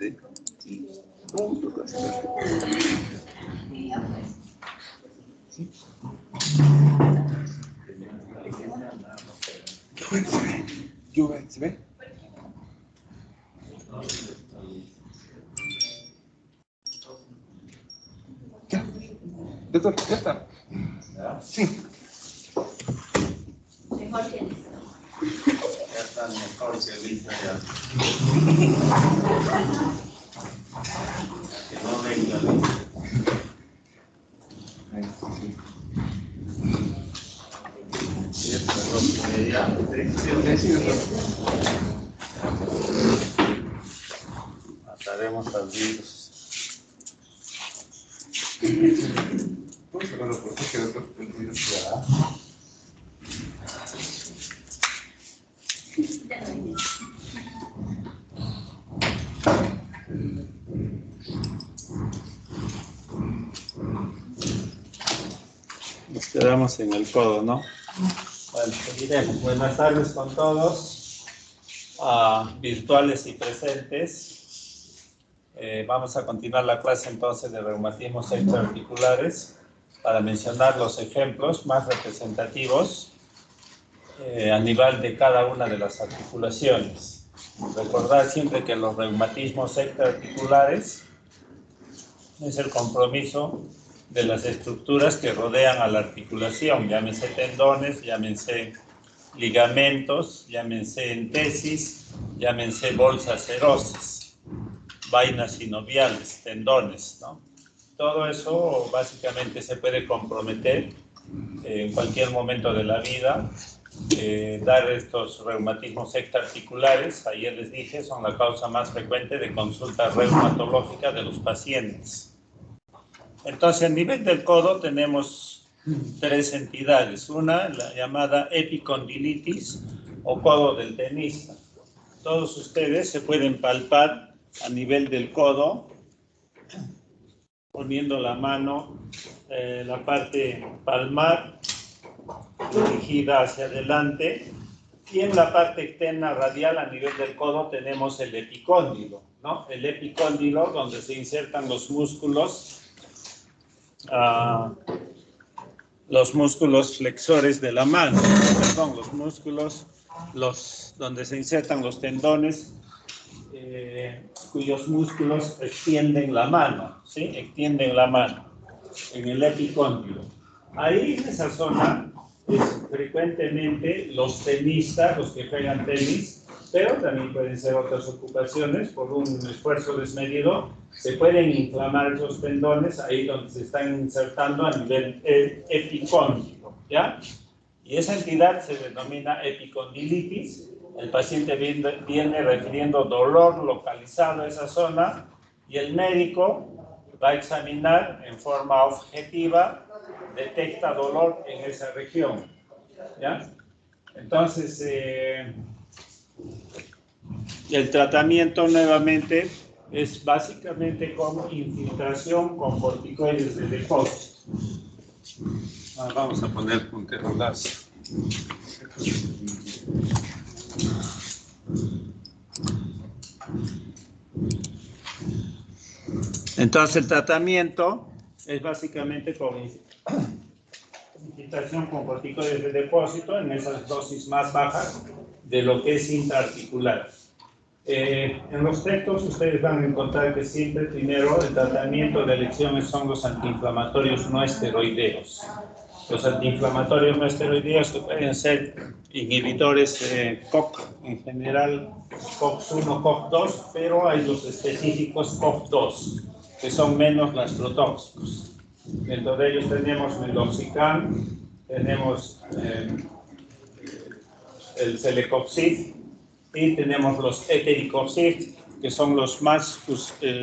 este y punto casi perfecto. ¿Sí? ¿Se ve? Ya, doctor, ya está. Sí. Mejor que listo. Ya está mejor que listo ya. Que no venga listo. Y esto es lo que ya. Mataremos al virus. ¿Puedo sacarlo por qué doctor? El virus quedará. Nos quedamos en el codo, ¿no? Bueno, seguiremos. Buenas tardes con todos, virtuales y presentes. Vamos a continuar la clase entonces de reumatismos extraarticulares para mencionar los ejemplos más representativos a nivel de cada una de las articulaciones. Recordar siempre que los reumatismos extraarticulares es el compromiso de las estructuras que rodean a la articulación, llámense tendones, llámense ligamentos, llámense entesis, llámense bolsas serosas, vainas sinoviales, tendones, ¿no? Todo eso básicamente se puede comprometer en cualquier momento de la vida. Dar estos reumatismos extraarticulares, ayer les dije, son la causa más frecuente de consulta reumatológica de los pacientes. Entonces, a nivel del codo tenemos tres entidades. Una, la llamada epicondilitis o codo del tenista. Todos ustedes se pueden palpar a nivel del codo, poniendo la mano, la parte palmar, dirigida hacia adelante, y en la parte externa radial a nivel del codo tenemos el epicóndilo, ¿no? El epicóndilo donde se insertan los músculos flexores de la mano, perdón, los músculos donde se insertan los tendones, cuyos músculos extienden la mano, ¿sí? Extienden la mano en el epicóndilo. Ahí en esa zona frecuentemente los tenistas, los que juegan tenis, pero también pueden ser otras ocupaciones, por un esfuerzo desmedido, se pueden inflamar esos tendones ahí donde se están insertando a nivel epicóndilo, ¿ya? Y esa entidad se denomina epicondilitis. El paciente viene refiriendo dolor localizado a esa zona y el médico va a examinar en forma objetiva, detecta dolor en esa región, ¿ya? Entonces, el tratamiento nuevamente es básicamente con infiltración con corticoides de depósito. Vamos a poner puntero láser. Entonces el tratamiento es básicamente con infiltración con corticoides de depósito en esas dosis más bajas de lo que es intraarticular. En los textos ustedes van a encontrar que siempre primero el tratamiento de elección son los antiinflamatorios no esteroideos. Los antiinflamatorios no esteroideos que pueden ser inhibidores COX, en general COX-1, COX-2, pero hay los específicos COX-2, que son menos gastrotóxicos. Dentro de ellos tenemos meloxicam, tenemos el celecoxib y tenemos los etericoxib, que son los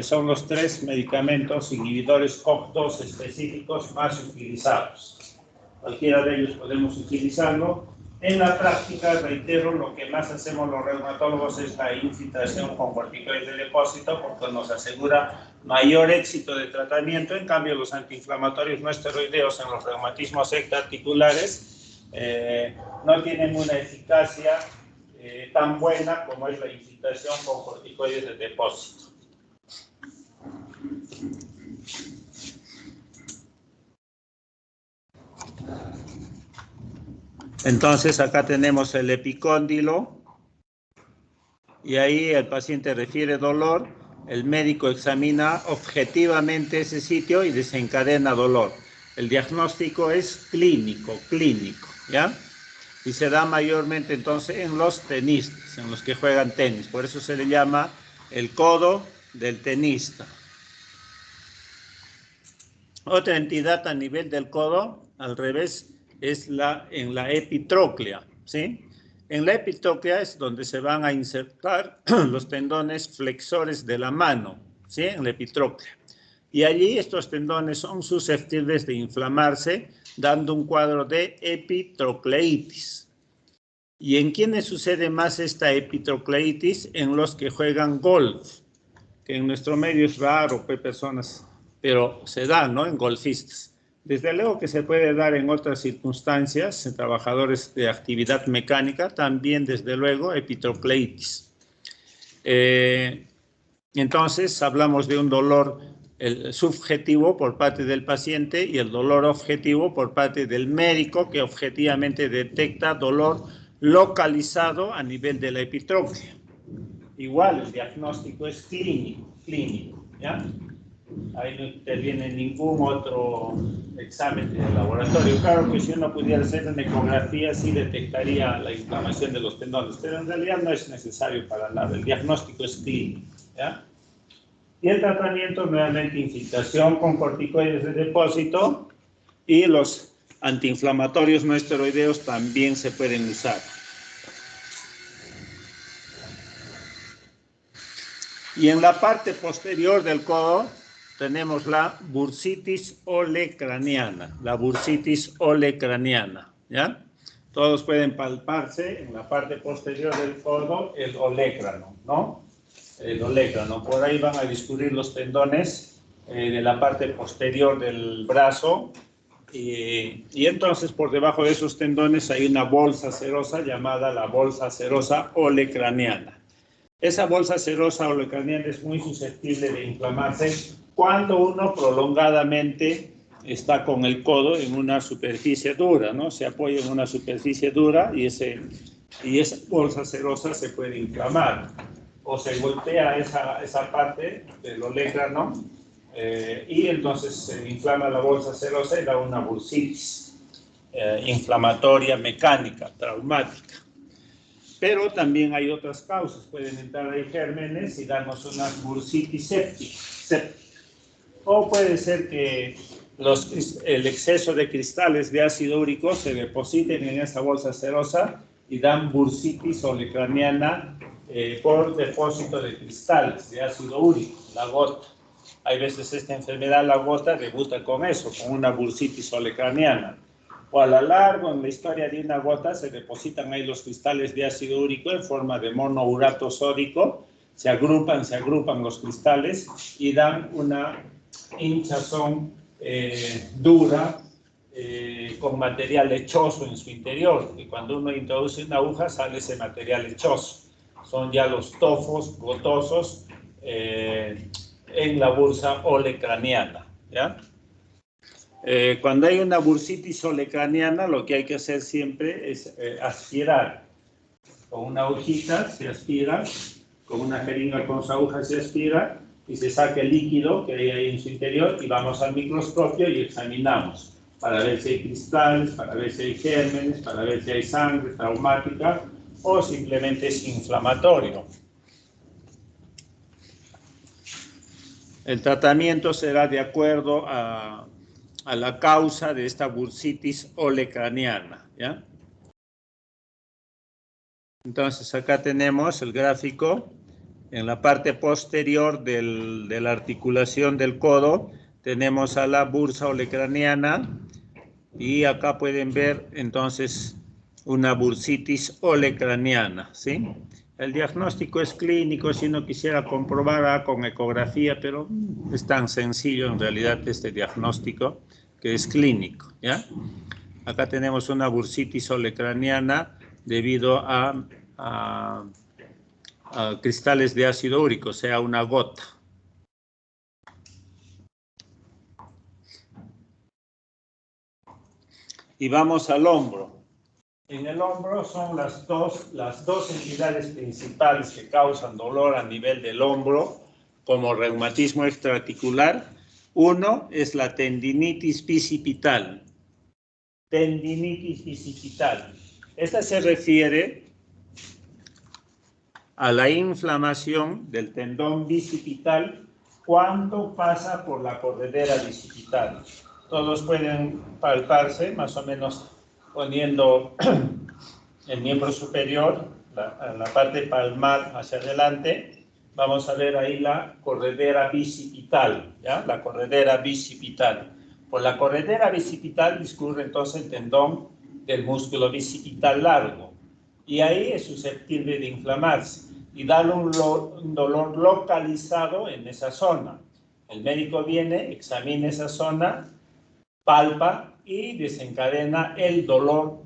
son los tres medicamentos inhibidores COX-2 específicos más utilizados. Cualquiera de ellos podemos utilizarlo. En la práctica, reitero, lo que más hacemos los reumatólogos es la infiltración con corticoides de depósito porque nos asegura mayor éxito de tratamiento. En cambio, los antiinflamatorios no esteroideos en los reumatismos extraarticulares no tienen una eficacia tan buena como es la infiltración con corticoides de depósito. Entonces acá tenemos el epicóndilo y ahí el paciente refiere dolor, el médico examina objetivamente ese sitio y desencadena dolor. El diagnóstico es clínico, ¿ya? Y se da mayormente entonces en los tenistas, en los que juegan tenis. Por eso se le llama el codo del tenista. Otra entidad a nivel del codo, al revés, es en la epitróclea, ¿sí? En la epitróclea es donde se van a insertar los tendones flexores de la mano, ¿sí? En la epitróclea. Y allí estos tendones son susceptibles de inflamarse, dando un cuadro de epitrocleitis. ¿Y en quiénes sucede más esta epitrocleitis? En los que juegan golf, que en nuestro medio es raro, hay personas, pero se da, ¿no? En golfistas. Desde luego que se puede dar en otras circunstancias, en trabajadores de actividad mecánica, también desde luego epitrocleitis. Entonces hablamos de un dolor subjetivo por parte del paciente y el dolor objetivo por parte del médico que objetivamente detecta dolor localizado a nivel de la epitróclea. Igual el diagnóstico es clínico, ¿ya? Ahí no interviene ningún otro examen de laboratorio. Claro que si uno pudiera hacer una ecografía sí detectaría la inflamación de los tendones, pero en realidad no es necesario para nada. El diagnóstico es clínico, ¿ya? Y el tratamiento nuevamente infiltración con corticoides de depósito y los antiinflamatorios no esteroideos también se pueden usar. Y en la parte posterior del codo tenemos la bursitis olecraniana, ¿ya? Todos pueden palparse en la parte posterior del codo el olecrano, ¿no? El olecrano. Por ahí van a discurrir los tendones de la parte posterior del brazo y entonces por debajo de esos tendones hay una bolsa serosa llamada la bolsa serosa olecraniana. Esa bolsa serosa olecraniana es muy susceptible de inflamarse cuando uno prolongadamente está con el codo en una superficie dura, ¿no? Se apoya en una superficie dura y esa bolsa serosa se puede inflamar. O se golpea esa parte del olecrano y entonces se inflama la bolsa serosa y da una bursitis inflamatoria mecánica, traumática. Pero también hay otras causas, pueden entrar ahí gérmenes y darnos una bursitis séptica. O puede ser que el exceso de cristales de ácido úrico se depositen en esa bolsa serosa y dan bursitis olecraniana por depósito de cristales de ácido úrico, la gota. Hay veces esta enfermedad, la gota, debuta con eso, con una bursitis olecraniana. O a lo largo en la historia de una gota se depositan ahí los cristales de ácido úrico en forma de monourato sódico, se agrupan los cristales y dan una hinchazón dura con material lechoso en su interior, y cuando uno introduce una aguja sale ese material lechoso. Son ya los tofos gotosos en la bursa olecraniana, ¿ya? Cuando hay una bursitis olecraniana, lo que hay que hacer siempre es aspirar. Con una agujita se aspira, con una jeringa con su aguja se aspira y se saca el líquido que hay ahí en su interior y vamos al microscopio y examinamos para ver si hay cristales, para ver si hay gérmenes, para ver si hay sangre traumática o simplemente es inflamatorio. El tratamiento será de acuerdo a la causa de esta bursitis olecraniana, ¿ya? Entonces acá tenemos el gráfico. En la parte posterior de la articulación del codo tenemos a la bursa olecraniana y acá pueden ver entonces una bursitis olecraniana, ¿sí? El diagnóstico es clínico, si uno quisiera comprobar con ecografía, pero es tan sencillo en realidad este diagnóstico que es clínico, ¿ya? Acá tenemos una bursitis olecraniana debido a cristales de ácido úrico, o sea, una gota. Y vamos al hombro. En el hombro son las dos entidades principales que causan dolor a nivel del hombro como reumatismo extraarticular. Uno es la tendinitis bicipital. Tendinitis bicipital. Esta se refiere a la inflamación del tendón bicipital cuando pasa por la corredera bicipital. Todos pueden palparse, más o menos poniendo el miembro superior, la parte palmar hacia adelante. Vamos a ver ahí la corredera bicipital, ¿ya? La corredera bicipital. Por la corredera bicipital discurre entonces el tendón del músculo bicipital largo. Y ahí es susceptible de inflamarse y darle un dolor localizado en esa zona. El médico viene, examina esa zona, palpa y desencadena el dolor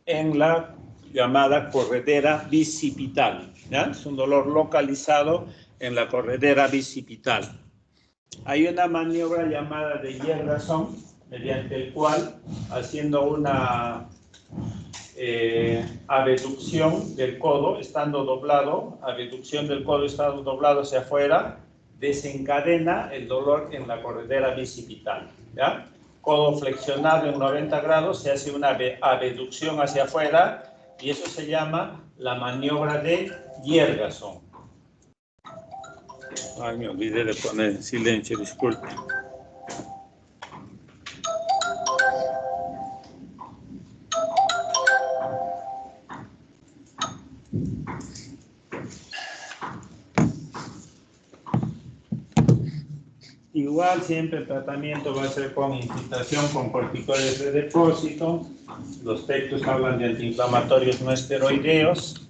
en la llamada corredera bicipital, ¿ya? Es un dolor localizado en la corredera bicipital. Hay una maniobra llamada de Yergason, mediante el cual, haciendo una abducción del codo, estando doblado, abducción del codo estando doblado hacia afuera, desencadena el dolor en la corredera bicipital, ¿ya? Codo flexionado en 90 grados, se hace una abducción hacia afuera y eso se llama la maniobra de Yergason. Ay, me olvidé de poner silencio, disculpe. Igual siempre el tratamiento va a ser con infiltración con corticoides de depósito. Los textos hablan de antiinflamatorios no esteroideos.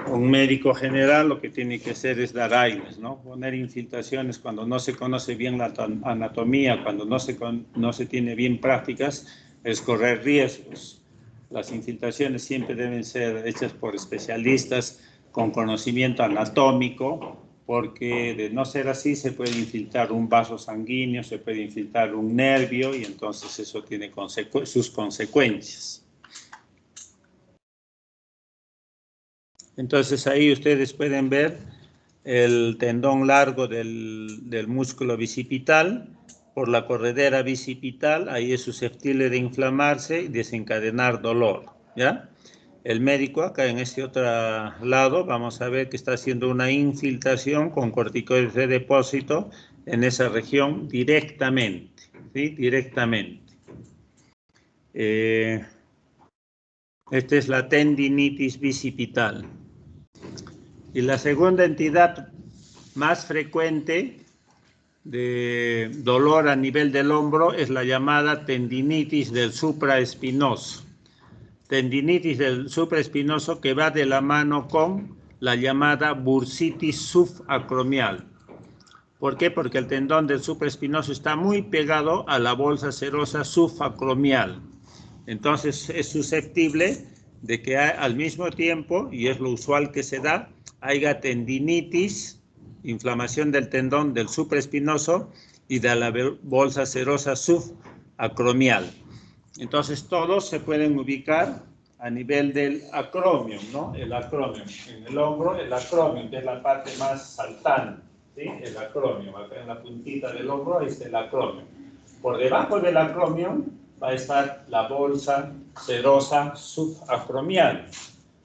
Un médico general lo que tiene que hacer es dar aires, ¿no? Poner infiltraciones cuando no se conoce bien la anatomía, cuando no se tiene bien prácticas, es correr riesgos. Las infiltraciones siempre deben ser hechas por especialistas con conocimiento anatómico, porque de no ser así se puede infiltrar un vaso sanguíneo, se puede infiltrar un nervio y entonces eso tiene sus consecuencias. Entonces ahí ustedes pueden ver el tendón largo del músculo bicipital por la corredera bicipital, ahí es susceptible de inflamarse y desencadenar dolor, ¿ya? El médico acá en este otro lado vamos a ver que está haciendo una infiltración con corticoides de depósito en esa región directamente, ¿sí? Directamente. Esta es la tendinitis bicipital. Y la segunda entidad más frecuente de dolor a nivel del hombro es la llamada tendinitis del supraespinoso. Tendinitis del supraespinoso que va de la mano con la llamada bursitis subacromial. ¿Por qué? Porque el tendón del supraespinoso está muy pegado a la bolsa serosa subacromial. Entonces es susceptible de que al mismo tiempo, y es lo usual que se da, haya tendinitis, inflamación del tendón del supraespinoso y de la bolsa serosa subacromial. Entonces todos se pueden ubicar a nivel del acromion, ¿no? El acromion. En el hombro, el acromion, que es la parte más saltante, ¿sí? El acromion, acá en la puntita del hombro, ahí está el acromion. Por debajo del acromion va a estar la bolsa serosa subacromial.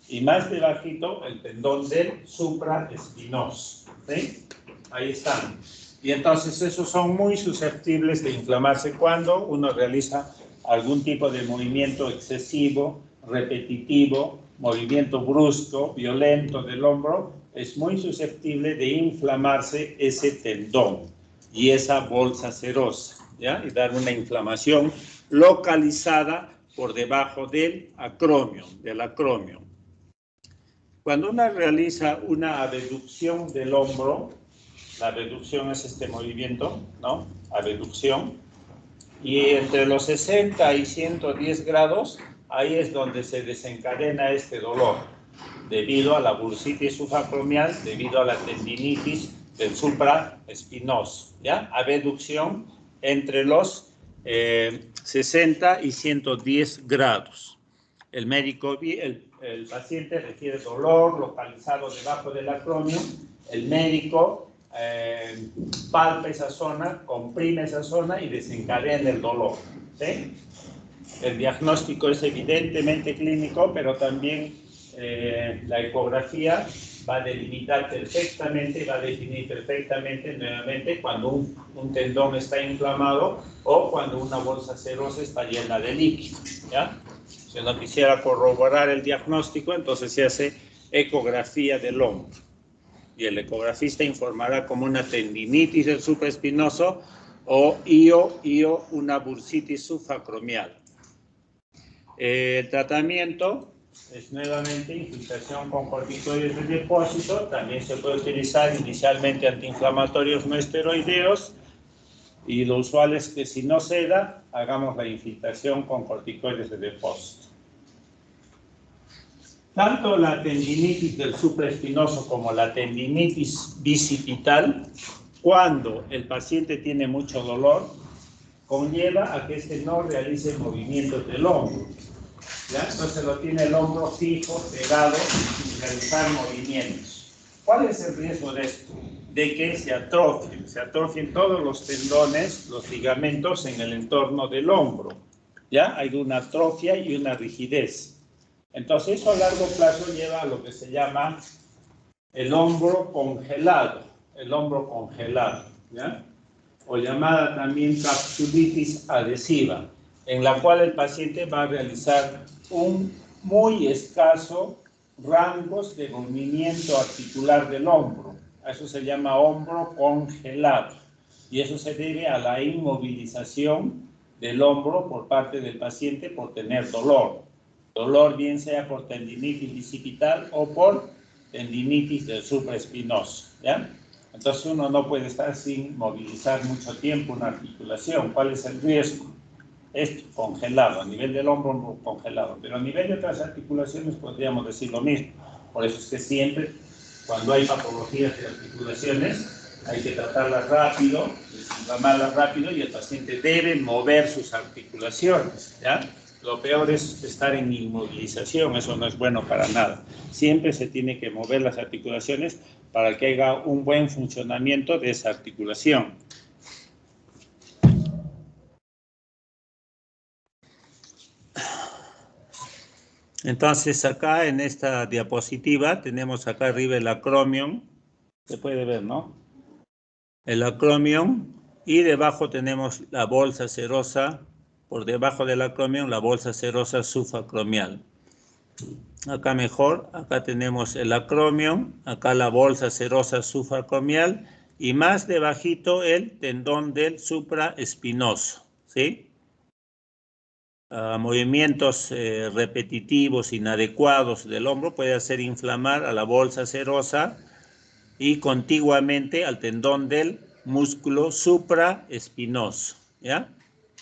Y más debajito, el tendón del supraespinoso, ¿sí? Ahí están. Y entonces esos son muy susceptibles de inflamarse cuando uno realiza algún tipo de movimiento excesivo, repetitivo, movimiento brusco, violento del hombro, es muy susceptible de inflamarse ese tendón y esa bolsa serosa, ¿ya? Y dar una inflamación localizada por debajo del acromion, Cuando uno realiza una abducción del hombro, la abducción es este movimiento, ¿no? Abducción. Y entre los 60 y 110 grados, ahí es donde se desencadena este dolor, debido a la bursitis subacromial, debido a la tendinitis del supraespinoso, ¿ya? Abducción entre los 60 y 110 grados. el médico, el paciente refiere dolor localizado debajo del acromio, el médico palpa esa zona, comprime esa zona y desencadena el dolor, ¿sí? El diagnóstico es evidentemente clínico, pero también la ecografía va a delimitar perfectamente, va a definir perfectamente nuevamente cuando un tendón está inflamado o cuando una bolsa serosa está llena de líquido, ¿ya? Si uno quisiera corroborar el diagnóstico, entonces se hace ecografía del hombro. Y el ecografista informará como una tendinitis del supraespinoso o una bursitis subacromial. El tratamiento es nuevamente infiltración con corticoides de depósito. También se puede utilizar inicialmente antiinflamatorios no esteroideos. Y lo usual es que si no se da, hagamos la infiltración con corticoides de depósito. Tanto la tendinitis del supraespinoso como la tendinitis bicipital, cuando el paciente tiene mucho dolor, conlleva a que este no realice movimientos del hombro, ¿ya? Entonces lo tiene el hombro fijo, pegado, sin realizar movimientos. ¿Cuál es el riesgo de esto? De que se atrofien todos los tendones, los ligamentos en el entorno del hombro, ¿ya? Hay una atrofia y una rigidez. Entonces eso a largo plazo lleva a lo que se llama el hombro congelado, ¿ya? O llamada también capsulitis adhesiva, en la cual el paciente va a realizar un muy escaso rangos de movimiento articular del hombro. A eso se llama hombro congelado. Y eso se debe a la inmovilización del hombro por parte del paciente por tener dolor. Dolor bien sea por tendinitis bicipital o por tendinitis del supraespinoso, ¿ya? Entonces uno no puede estar sin movilizar mucho tiempo una articulación. ¿Cuál es el riesgo? Esto, congelado, a nivel del hombro congelado, pero a nivel de otras articulaciones podríamos decir lo mismo. Por eso es que siempre, cuando hay patologías de articulaciones, hay que tratarlas rápido, desinflamarlas rápido y el paciente debe mover sus articulaciones, ¿ya? Lo peor es estar en inmovilización, eso no es bueno para nada. Siempre se tiene que mover las articulaciones para que haya un buen funcionamiento de esa articulación. Entonces acá en esta diapositiva tenemos acá arriba el acromion, se puede ver, ¿no? El acromion y debajo tenemos la bolsa serosa, por debajo del acromion la bolsa serosa subacromial. Acá mejor, acá tenemos el acromion, acá la bolsa serosa subacromial y más debajito el tendón del supraespinoso, ¿sí? Movimientos repetitivos, inadecuados del hombro puede hacer inflamar a la bolsa serosa y contiguamente al tendón del músculo supraespinoso, ¿ya?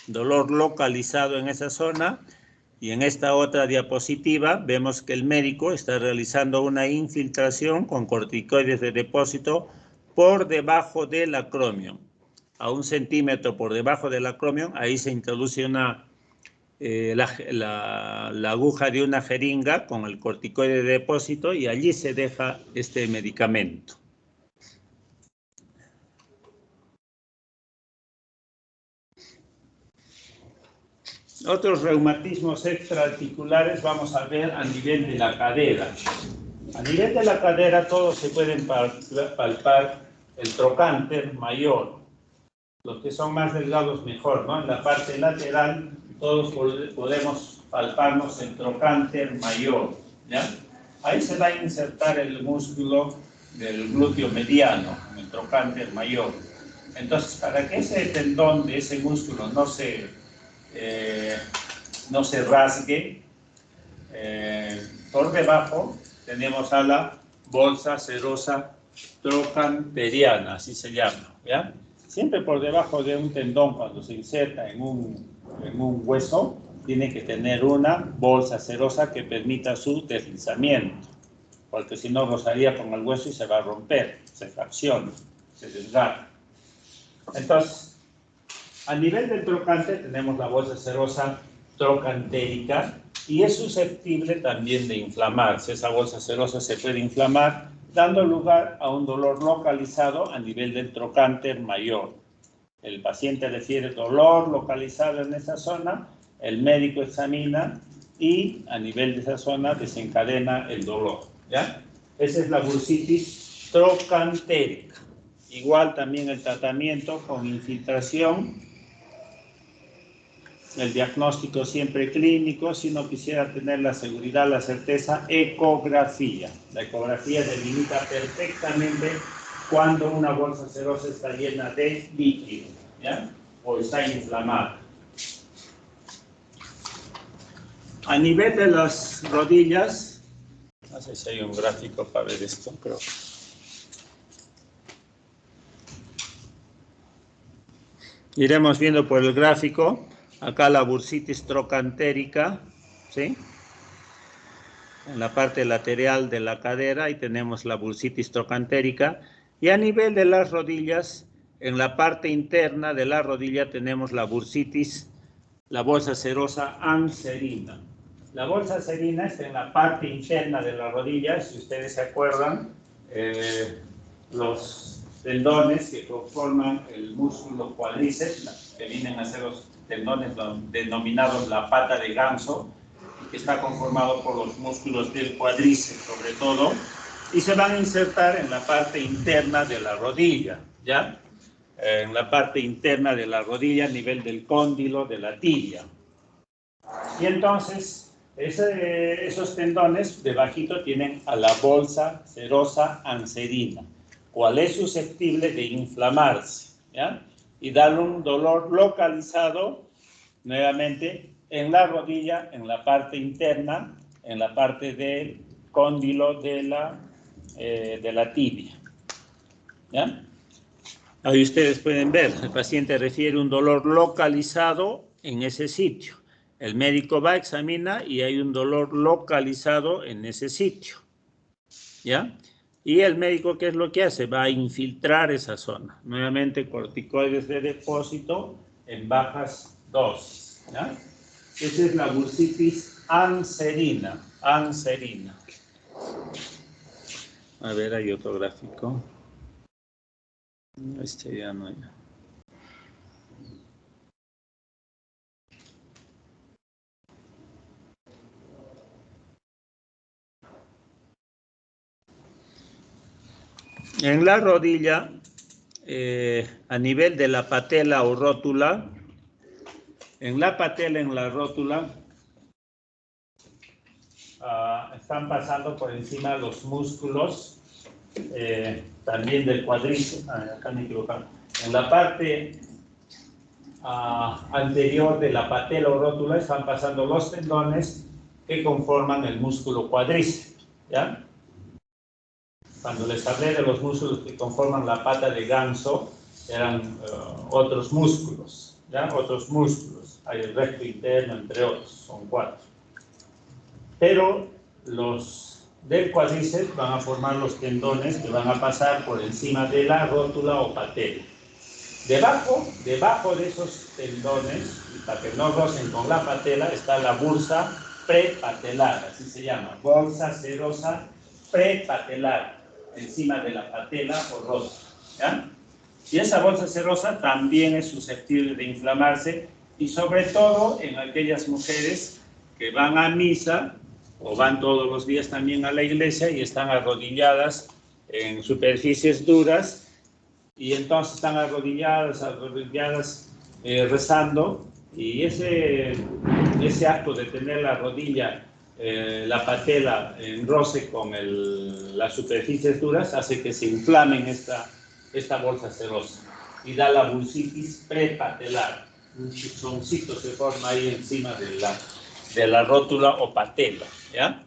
Dolor localizado en esa zona. Y en esta otra diapositiva vemos que el médico está realizando una infiltración con corticoides de depósito por debajo del acromion. A 1 centímetro por debajo del acromion, ahí se introduce la aguja de una jeringa con el corticoide de depósito y allí se deja este medicamento. Otros reumatismos extraarticulares vamos a ver a nivel de la cadera. A nivel de la cadera todos se pueden palpar el trocánter mayor. Los que son más delgados mejor, ¿no? En la parte lateral todos podemos palparnos el trocánter mayor, ¿ya? Ahí se va a insertar el músculo del glúteo mediano, en el trocánter mayor. Entonces, para que ese tendón de ese músculo no se rasgue, por debajo tenemos a la bolsa serosa trocanteriana, así se llama, ¿ya? Siempre por debajo de un tendón, cuando se inserta en un hueso, tiene que tener una bolsa serosa que permita su deslizamiento, porque si no rozaría con el hueso y se va a romper, se fracciona, se desgarra. Entonces, a nivel del trocánter tenemos la bolsa serosa trocantérica, y es susceptible también de inflamarse. Esa bolsa serosa se puede inflamar, dando lugar a un dolor localizado a nivel del trocánter mayor. El paciente refiere dolor localizado en esa zona, el médico examina y a nivel de esa zona desencadena el dolor, ¿ya? Esa es la bursitis trocantérica. Igual también el tratamiento con infiltración. El diagnóstico siempre clínico, si no quisiera tener la seguridad, la certeza, ecografía. La ecografía delimita perfectamente cuando una bolsa serosa está llena de líquido, ¿ya? O está inflamada. A nivel de las rodillas, no sé si hay un gráfico para ver esto, pero... Iremos viendo por el gráfico. Acá la bursitis trocantérica, ¿sí? En la parte lateral de la cadera, ahí tenemos la bursitis trocantérica. Y a nivel de las rodillas, en la parte interna de la rodilla tenemos la bursitis, la bolsa serosa anserina. La bolsa serina está en la parte interna de la rodilla, si ustedes se acuerdan, los tendones que conforman el músculo cuádriceps, que vienen a ser los tendones denominados la pata de ganso, que está conformado por los músculos del cuádriceps sobre todo, y se van a insertar en la parte interna de la rodilla, ¿ya? En la parte interna de la rodilla a nivel del cóndilo, de la tibia. Y entonces, esos tendones debajito tienen a la bolsa serosa anserina, cual es susceptible de inflamarse, ¿ya? Y dar un dolor localizado, nuevamente, en la rodilla, en la parte interna, en la parte del cóndilo de la tibia, ¿ya? Ahí ustedes pueden ver, el paciente refiere un dolor localizado en ese sitio. El médico va, examina y hay un dolor localizado en ese sitio, ¿ya? Y el médico, ¿qué es lo que hace? Va a infiltrar esa zona. Nuevamente, corticoides de depósito en bajas dosis, ¿ya? Esa es la bursitis anserina. Anserina. A ver, hay otro gráfico. Este ya no hay. En la rodilla, a nivel de la patela o rótula, en la patela, en la rótula, están pasando por encima los músculos, también del cuádriceps, acá me he equivocado. En la parte anterior de la patela o rótula están pasando los tendones que conforman el músculo cuádriceps, ¿ya? Cuando les hablé de los músculos que conforman la pata de ganso, eran otros músculos, ¿ya? Otros músculos. Hay el recto interno, entre otros, son 4. Pero los del cuádriceps van a formar los tendones que van a pasar por encima de la rótula o patela. Debajo de esos tendones, para que no rocen con la patela, está la bursa prepatelar, así se llama, bolsa serosa prepatelar, encima de la patela o rótula, ¿ya? Y esa bolsa serosa también es susceptible de inflamarse, y sobre todo en aquellas mujeres que van a misa o van todos los días también a la iglesia y están arrodilladas en superficies duras, y entonces están arrodilladas, rezando, y ese acto de tener la rodilla, la patela en roce con las superficies duras, hace que se inflamen esta bolsa serosa y da la bursitis prepatelar. Un chichoncito se forma ahí encima de la rótula o patela, ¿ya?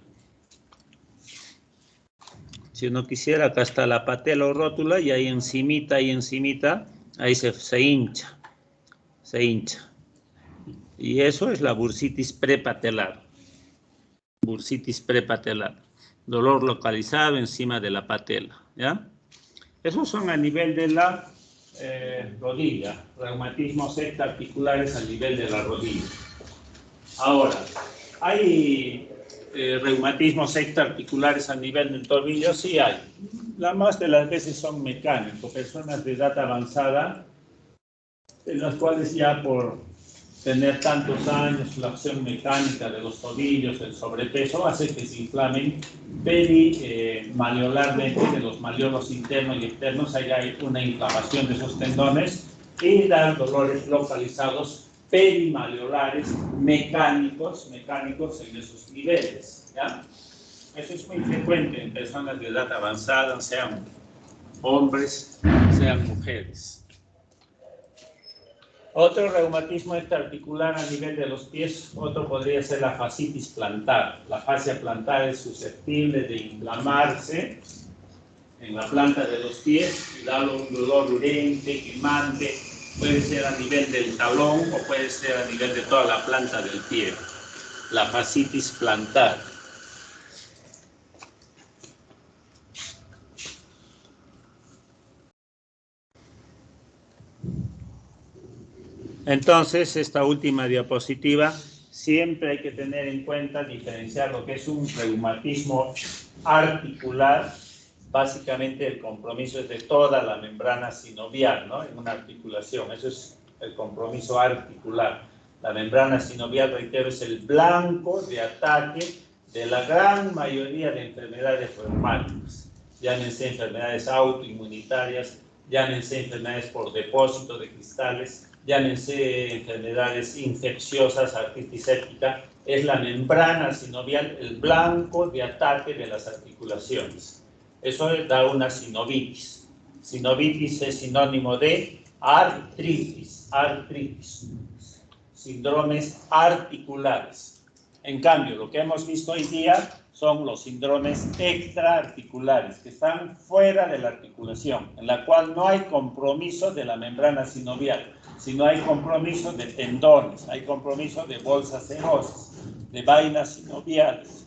Si uno quisiera, acá está la patela o rótula y ahí encimita, ahí se hincha, Y eso es la bursitis prepatelar. Bursitis prepatelar. Dolor localizado encima de la patela, ¿ya? Esos son a nivel de la rodilla, reumatismos extraarticulares a nivel de la rodilla. Ahora, ¿Hay reumatismos extraarticulares a nivel del tobillo? Sí hay. La más de las veces son mecánicos, personas de edad avanzada, en las cuales ya por tener tantos años, la acción mecánica de los tobillos, el sobrepeso, hace que se inflamen perimaleolarmente de los maleolos internos y externos. Ahí hay una inflamación de esos tendones y dan dolores localizados perimaleolares mecánicos en esos niveles, ¿ya? Eso es muy frecuente en personas de edad avanzada, sean hombres, sean mujeres. Otro reumatismo extraarticular a nivel de los pies, otro podría ser la fascitis plantar. La fascia plantar es susceptible de inflamarse en la planta de los pies y da un dolor urente, quemante, puede ser a nivel del talón o puede ser a nivel de toda la planta del pie. La fascitis plantar. Entonces, esta última diapositiva, siempre hay que tener en cuenta, diferenciar lo que es un reumatismo articular. Básicamente el compromiso es de toda la membrana sinovial, ¿no? En una articulación, eso es el compromiso articular. La membrana sinovial, reitero, es el blanco de ataque de la gran mayoría de enfermedades reumáticas. Llámense enfermedades autoinmunitarias, llámense enfermedades por depósito de cristales, llámense enfermedades infecciosas, artritis séptica. Es la membrana sinovial el blanco de ataque de las articulaciones. Eso da una sinovitis. Sinovitis es sinónimo de artritis, síndromes articulares. En cambio, lo que hemos visto hoy día son los síndromes extraarticulares, que están fuera de la articulación, en la cual no hay compromiso de la membrana sinovial, sino hay compromiso de tendones, hay compromiso de bolsas serosas, de vainas sinoviales,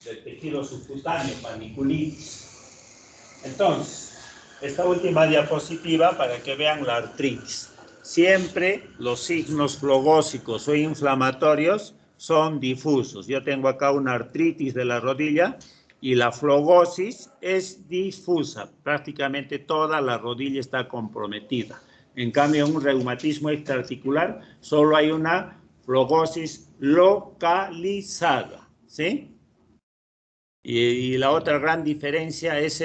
del tejido subcutáneo, paniculitis. Entonces, esta última diapositiva para que vean la artritis. Siempre los signos flogósicos o inflamatorios son difusos. Yo tengo acá una artritis de la rodilla y la flogosis es difusa. Prácticamente toda la rodilla está comprometida. En cambio, en un reumatismo extraarticular solo hay una flogosis localizada, ¿sí? Y la otra gran diferencia es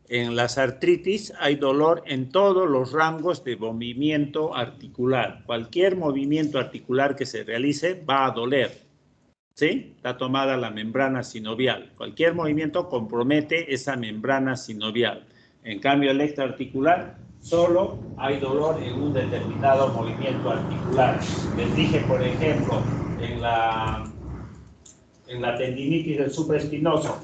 en las artritis hay dolor en todos los rangos de movimiento articular. Cualquier movimiento articular que se realice va a doler, ¿sí? Está tomada la membrana sinovial. Cualquier movimiento compromete esa membrana sinovial. En cambio, el extraarticular, solo hay dolor en un determinado movimiento articular. Les dije, por ejemplo, en la tendinitis del supraespinoso,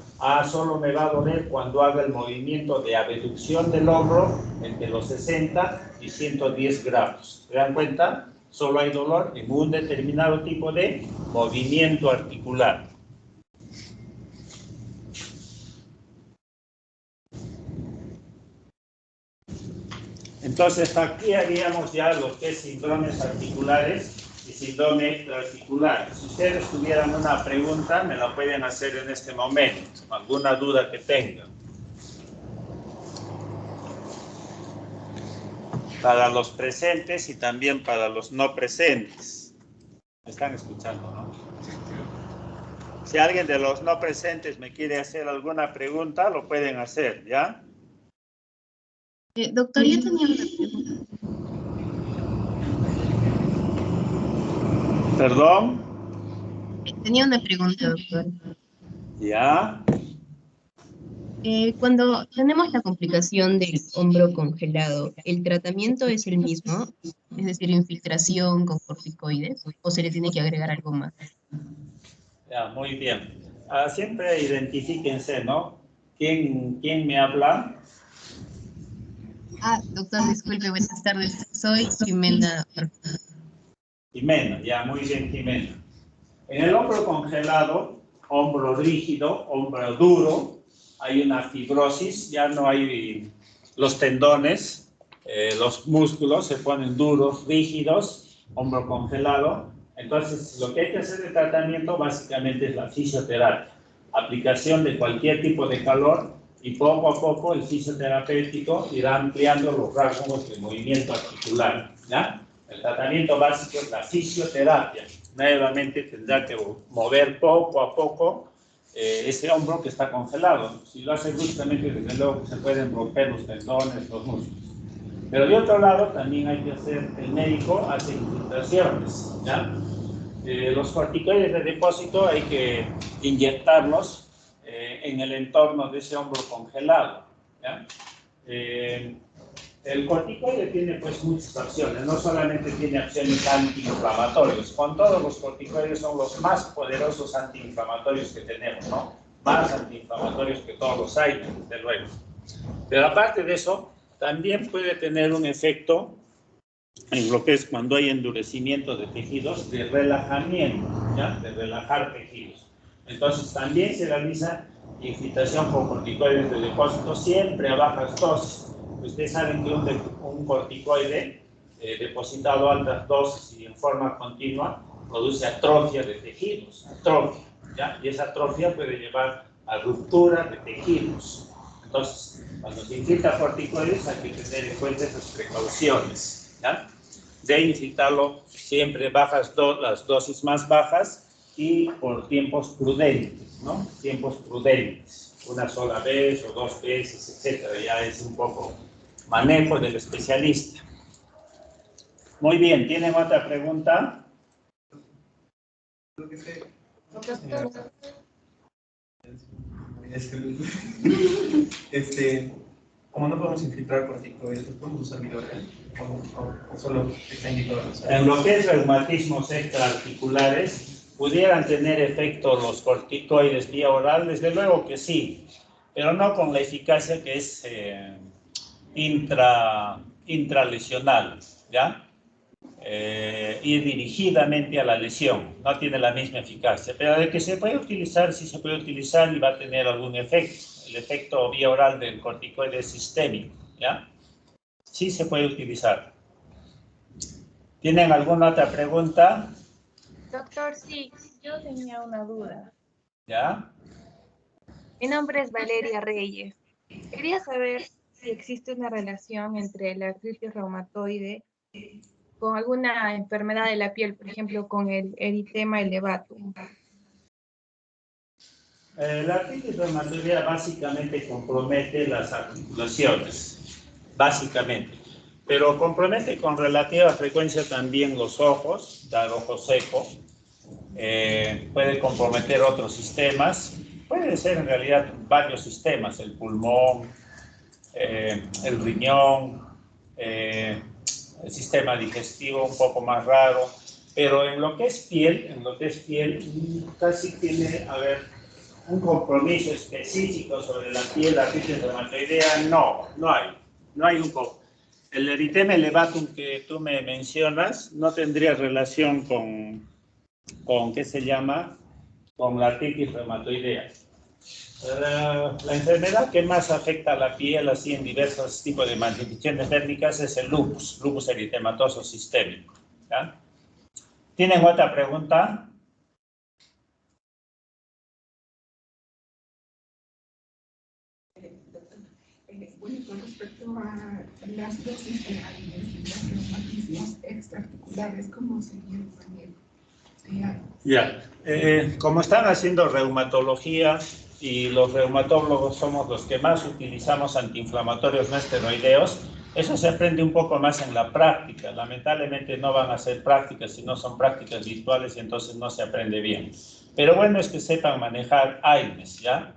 solo me va a doler cuando haga el movimiento de abducción del hombro entre los 60 y 110 grados. ¿Se dan cuenta? Solo hay dolor en un determinado tipo de movimiento articular. Entonces, aquí haríamos ya lo que es síndromes articulares y síndrome extraarticular. Si ustedes tuvieran una pregunta, me la pueden hacer en este momento, alguna duda que tengan. Para los presentes y también para los no presentes. ¿Me están escuchando, no? Si alguien de los no presentes me quiere hacer alguna pregunta, lo pueden hacer, ¿ya? Doctor, yo tenía una pregunta. ¿Perdón? Tenía una pregunta, doctor. ¿Ya? Cuando tenemos la complicación del hombro congelado, ¿el tratamiento es el mismo? Es decir, infiltración con corticoides, ¿o se le tiene que agregar algo más? Ya, muy bien. Siempre identifíquense, ¿no? ¿Quién me habla? Doctor, disculpe, buenas tardes. Soy Jimena. Jimena, ya, muy bien, Jimena. En el hombro congelado, hombro rígido, hombro duro, hay una fibrosis, ya no hay los tendones, los músculos se ponen duros, rígidos, hombro congelado, Entonces, lo que hay que hacer de tratamiento básicamente es la fisioterapia. Aplicación de cualquier tipo de calor y poco a poco el fisioterapéutico irá ampliando los rasgos de movimiento articular, ¿ya? El tratamiento básico es la fisioterapia. Nuevamente tendrá que mover poco a poco ese hombro que está congelado. Si lo hace bruscamente, desde luego que se pueden romper los tendones, los músculos. Pero de otro lado, también hay que hacer, el médico hace infiltraciones, ¿ya? Los corticoides de depósito hay que inyectarlos en el entorno de ese hombro congelado, ¿ya? El corticoide tiene pues muchas acciones, no solamente tiene acciones antiinflamatorias, con todos los corticoides son los más poderosos antiinflamatorios que tenemos, ¿no? Más antiinflamatorios que todos los hay, desde luego. Pero aparte de eso, también puede tener un efecto en lo que es cuando hay endurecimiento de tejidos, de relajamiento, ¿ya? De relajar tejidos. Entonces también se realiza infiltración con corticoides de depósito siempre a bajas dosis. Ustedes saben que un corticoide depositado a altas dosis y en forma continua produce atrofia de tejidos, atrofia, ¿ya? Y esa atrofia puede llevar a ruptura de tejidos. Entonces, cuando se infiltra corticoides hay que tener en cuenta esas precauciones, ¿ya? De infiltrarlo siempre las dosis más bajas y por tiempos prudentes, ¿no? Tiempos prudentes, una sola vez o 2 veces, etcétera. Ya es un poco manejo del especialista. Muy bien, ¿tienen otra pregunta? Como no podemos infiltrar corticoides, ¿podemos usar Vidorel? ¿O solo está indicado? En lo que es reumatismos extraarticulares, ¿pudieran tener efecto los corticoides vía oral? Desde luego que sí, pero no con la eficacia que es intralesional, ¿ya? Y dirigidamente a la lesión, no tiene la misma eficacia, pero de que se puede utilizar, sí se puede utilizar y va a tener algún efecto. El efecto vía oral del corticoide sistémico, ¿ya? Sí se puede utilizar. ¿Tienen alguna otra pregunta? Doctor, sí, yo tenía una duda. ¿Ya? Mi nombre es Valeria Reyes. Quería saber si existe una relación entre la artritis reumatoide con alguna enfermedad de la piel, por ejemplo, con el eritema elevatum. La artritis reumatoidea básicamente compromete las articulaciones, básicamente, pero compromete con relativa frecuencia también los ojos, dar ojo seco, puede comprometer otros sistemas, puede ser en realidad varios sistemas, el pulmón, el riñón, el sistema digestivo un poco más raro, pero en lo que es piel, casi tiene, un compromiso específico sobre la piel, la artritis reumatoidea, no hay un poco. El eritema elevatum que tú me mencionas no tendría relación con ¿qué se llama? Con la artritis reumatoidea. La enfermedad que más afecta a la piel, así en diversos tipos de manifestaciones térmicas, es el lupus eritematoso sistémico, ¿ya? ¿Tienen otra pregunta? Bueno, con respecto a las dosis de los reumatismos extraarticulares, ¿cómo sería el manejo? Ya, como están haciendo reumatología y los reumatólogos somos los que más utilizamos antiinflamatorios no esteroideos, eso se aprende un poco más en la práctica. Lamentablemente no van a ser prácticas, sino son prácticas virtuales y entonces no se aprende bien. Pero bueno es que sepan manejar AINES, ¿ya?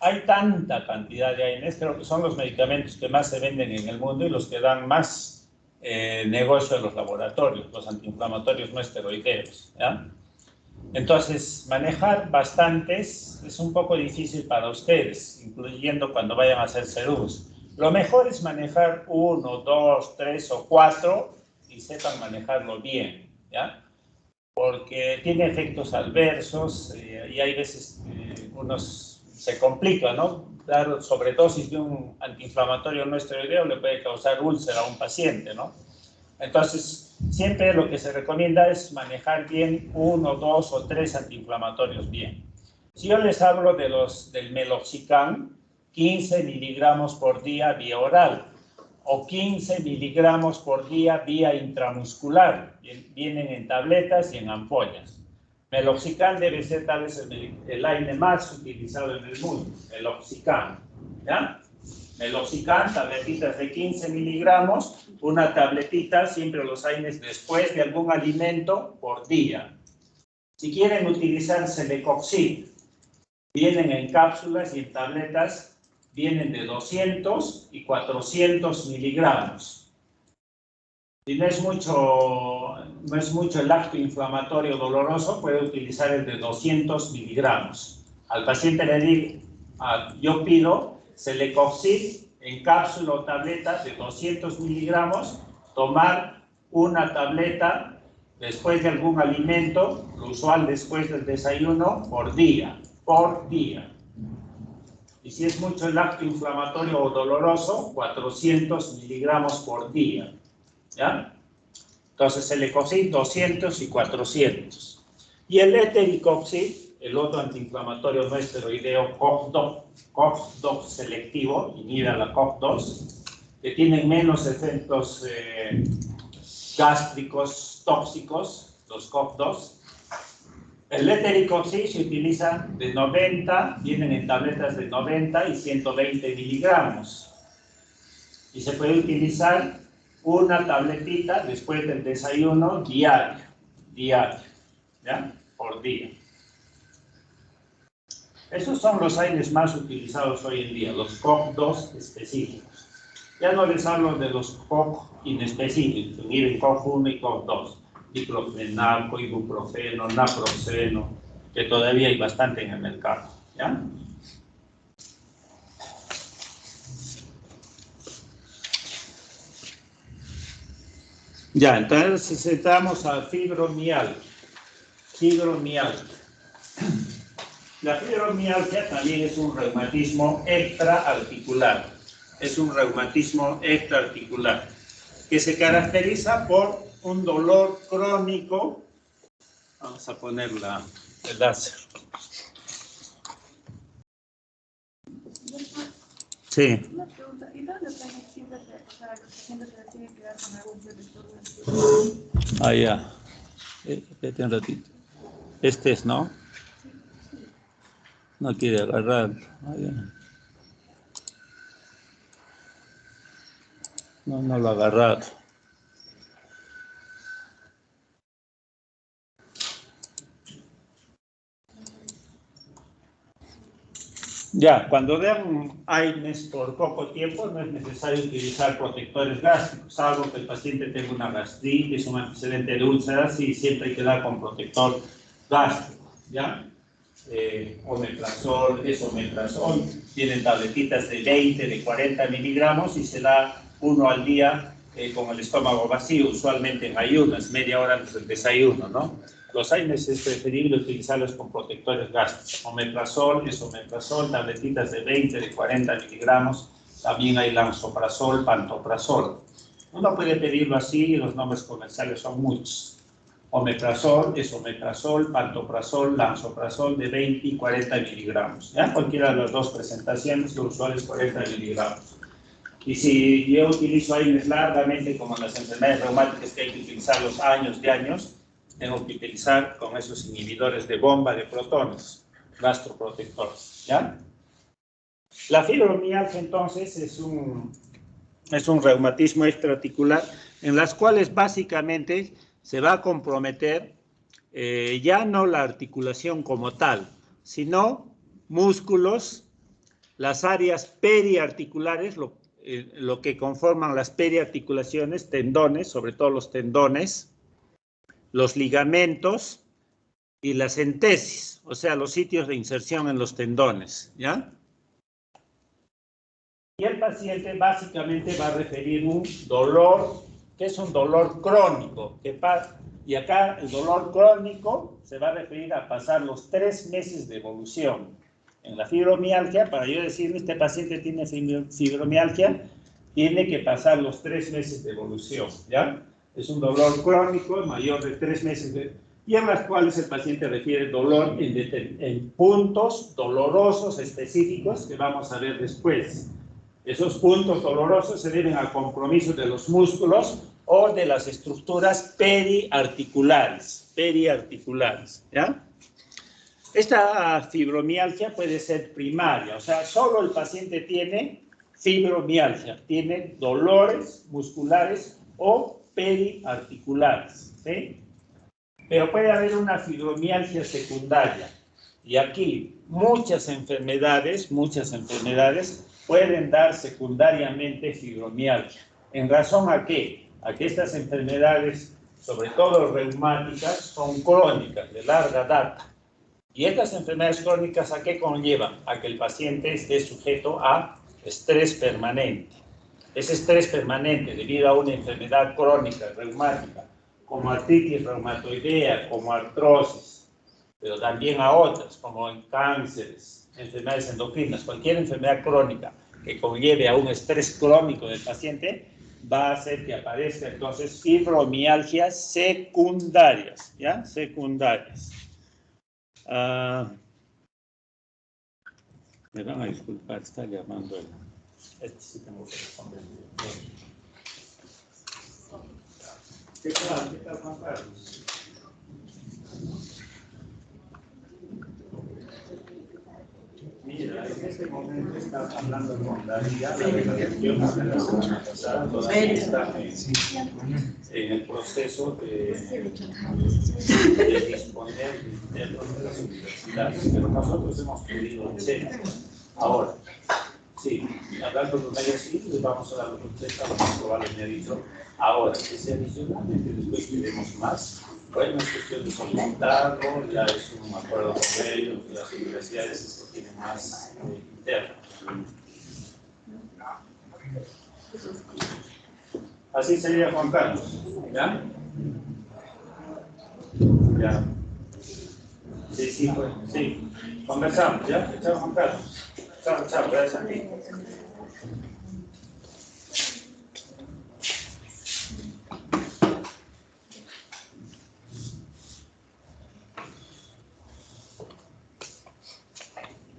Hay tanta cantidad de AINES, creo que son los medicamentos que más se venden en el mundo y los que dan más negocio en los laboratorios, los antiinflamatorios no esteroideos, ¿ya? Entonces, manejar bastantes es un poco difícil para ustedes, incluyendo cuando vayan a hacer serús. Lo mejor es manejar 1, 2, 3 o 4 y sepan manejarlo bien, ¿ya? Porque tiene efectos adversos y hay veces unos se complica, ¿no? Dar sobredosis de un antiinflamatorio no esteroideo le puede causar úlcera a un paciente, ¿no? Entonces, Siempre lo que se recomienda es manejar bien 1, 2 o 3 antiinflamatorios bien. Si yo les hablo del meloxicam, 15 miligramos por día vía oral o 15 miligramos por día vía intramuscular. Vienen en tabletas y en ampollas. Meloxicam debe ser tal vez el AINE más utilizado en el mundo, meloxicam, ¿ya? Meloxicam, tabletitas de 15 miligramos, una tabletita, siempre los AINES después de algún alimento por día. Si quieren utilizar Celecoxib, vienen en cápsulas y en tabletas, vienen de 200 y 400 miligramos. Si no es mucho el acto inflamatorio doloroso, puede utilizar el de 200 miligramos. Al paciente le digo, yo pido Celecoxib en cápsula o tableta de 200 miligramos, tomar una tableta después de algún alimento, lo usual después del desayuno, por día. Y si es mucho el acto inflamatorio o doloroso, 400 miligramos por día, ¿ya? Entonces, Celecoxib 200 y 400. Y el Etericoxib, el otro antiinflamatorio no esteroideo COX-2 selectivo, inhibe a la COX-2, que tienen menos efectos gástricos tóxicos, los COX-2. El Etericoxib se utiliza de 90, vienen en tabletas de 90 y 120 miligramos. Y se puede utilizar una tabletita después del desayuno diario, ¿ya? Por día. Esos son los AINES más utilizados hoy en día, los COX-2 específicos. Ya no les hablo de los COX inespecíficos, miren COX-1 y COX-2. Diclofenaco, ibuprofeno, naproxeno, que todavía hay bastante en el mercado, ¿ya? Ya, entonces entramos a fibromialgia. La fibromialgia también es un reumatismo extraarticular. Que se caracteriza por un dolor crónico. Vamos a poner el láser. Sí. Una pregunta, ¿y dónde están siempre los pacientes se tienen que dar con algún protector? Ah, ya. Espérate un ratito. Este es, ¿no? No quiere agarrar. Ah, ya. No lo ha agarrado. Ya, cuando vean AINES por poco tiempo, no es necesario utilizar protectores gástricos, salvo que el paciente tenga una gastritis, un antecedente de úlceras, y siempre hay que dar con protector gástrico, ¿ya? Omeprazol, esomeprazol, tienen tabletitas de 20, de 40 miligramos y se da uno al día con el estómago vacío, usualmente en ayunas, media hora antes del desayuno, ¿no? Los AINES es preferible utilizarlos con protectores gástricos, omeprazol, esomeprazol, tabletitas de 20, de 40 miligramos, también hay lansoprazol, pantoprazol. Uno puede pedirlo así y los nombres comerciales son muchos. Omeprazol, esomeprazol, pantoprazol, lansoprazol de 20 y 40 miligramos. ¿Ya? Cualquiera de las dos presentaciones, lo usual es 40 miligramos. Y si yo utilizo AINES largamente, como en las enfermedades reumáticas que hay que utilizarlos años de años, tengo que utilizar con esos inhibidores de bomba de protones, gastroprotectores, ¿ya? La fibromialgia, entonces, es un reumatismo extraarticular en las cuales básicamente se va a comprometer ya no la articulación como tal, sino músculos, las áreas periarticulares, lo que conforman las periarticulaciones, tendones, sobre todo los tendones, los ligamentos y las entesis, o sea, los sitios de inserción en los tendones, ¿ya? Y el paciente básicamente va a referir un dolor, que es un dolor crónico, y acá el dolor crónico se va a referir a pasar los 3 meses de evolución. En la fibromialgia, para yo decir, este paciente tiene fibromialgia, tiene que pasar los 3 meses de evolución, ¿ya? Es un dolor crónico mayor de 3 meses y en las cuales el paciente refiere dolor en puntos dolorosos específicos que vamos a ver después. Esos puntos dolorosos se deben al compromiso de los músculos o de las estructuras periarticulares, ¿ya? Esta fibromialgia puede ser primaria, o sea, solo el paciente tiene fibromialgia, tiene dolores musculares o periarticulares, ¿sí? Pero puede haber una fibromialgia secundaria. Y aquí muchas enfermedades pueden dar secundariamente fibromialgia. ¿En razón a qué? A que estas enfermedades, sobre todo reumáticas, son crónicas, de larga data. Y estas enfermedades crónicas, ¿a qué conllevan? A que el paciente esté sujeto a estrés permanente. Ese estrés permanente debido a una enfermedad crónica, reumática, como artritis reumatoidea, como artrosis, pero también a otras, como en cánceres, enfermedades endocrinas, cualquier enfermedad crónica que conlleve a un estrés crónico del paciente, va a hacer que aparezca entonces fibromialgias secundarias, ¿ya? Secundarias. Me van a disculpar, está llamando el... Este sí tengo que responder. ¿Qué tal, Juan Carlos? Mira, en este momento está hablando con Daría, la relación de la semana pasada, todavía está en el proceso de disponer de las universidades, pero nosotros hemos pedido hacer. Ahora, sí, hablando con ella, sí, les vamos a dar los contextos, lo más probable me ha dicho. Ahora, que si adicionalmente después queremos más, bueno, es cuestión de solicitarlo, ya es un acuerdo con ellos, las universidades esto tienen más interno. Así sería, Juan Carlos, ¿ya? Ya. Sí, sí, pues, sí. Conversamos, ¿ya? Chao, Juan Carlos. Chao, chao, gracias a ti.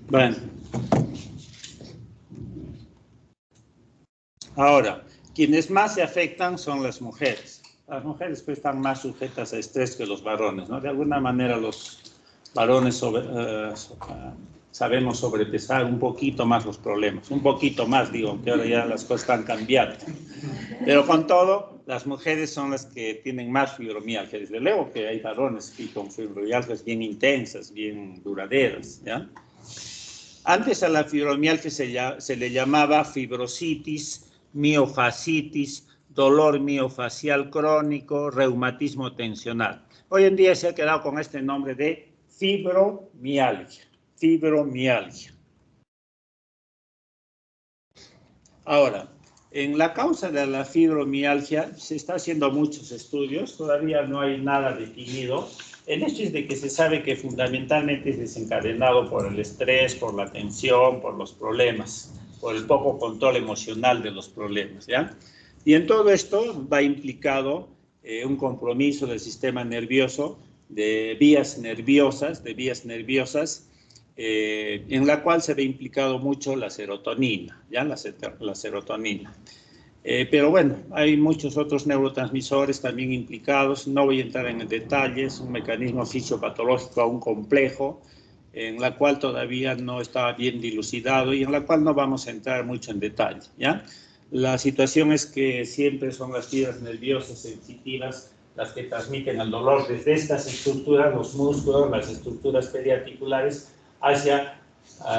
Bueno. Ahora, quienes más se afectan son las mujeres. Las mujeres pues están más sujetas a estrés que los varones, ¿no? De alguna manera los varones sabemos sobrepesar un poquito más los problemas. Un poquito más, digo, aunque ahora ya las cosas están cambiando. Pero con todo, las mujeres son las que tienen más fibromialgia. Desde luego que hay varones que con fibromialgias bien intensas, bien duraderas, ¿ya? Antes a la fibromialgia se le llamaba fibrositis, miofascitis, dolor miofacial crónico, reumatismo tensional. Hoy en día se ha quedado con este nombre de fibromialgia. Fibromialgia. Ahora, en la causa de la fibromialgia se está haciendo muchos estudios, todavía no hay nada definido. El hecho es de que se sabe que fundamentalmente es desencadenado por el estrés, por la tensión, por los problemas, por el poco control emocional de los problemas, ¿ya? Y en todo esto va implicado un compromiso del sistema nervioso, de vías nerviosas, en la cual se ve implicado mucho la serotonina, ¿ya? La serotonina. Pero bueno, hay muchos otros neurotransmisores también implicados, no voy a entrar en detalles, un mecanismo fisiopatológico aún complejo, en la cual todavía no está bien dilucidado y en la cual no vamos a entrar mucho en detalle, ¿ya? La situación es que siempre son las fibras nerviosas sensitivas las que transmiten el dolor desde estas estructuras, los músculos, las estructuras periarticulares, hacia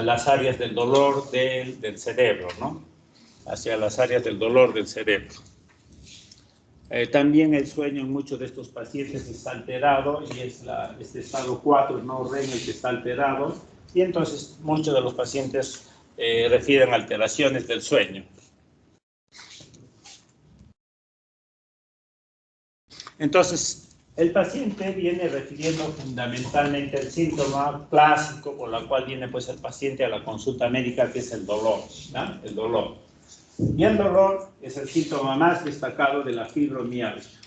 las áreas del dolor del cerebro, ¿no? Hacia las áreas del dolor del cerebro. También el sueño en muchos de estos pacientes está alterado y es este estado 4, no REM, el que está alterado, y entonces muchos de los pacientes refieren alteraciones del sueño. Entonces, el paciente viene refiriendo fundamentalmente el síntoma clásico por el cual viene pues el paciente a la consulta médica, que es el dolor, ¿no? El dolor. Y el dolor es el síntoma más destacado de la fibromialgia.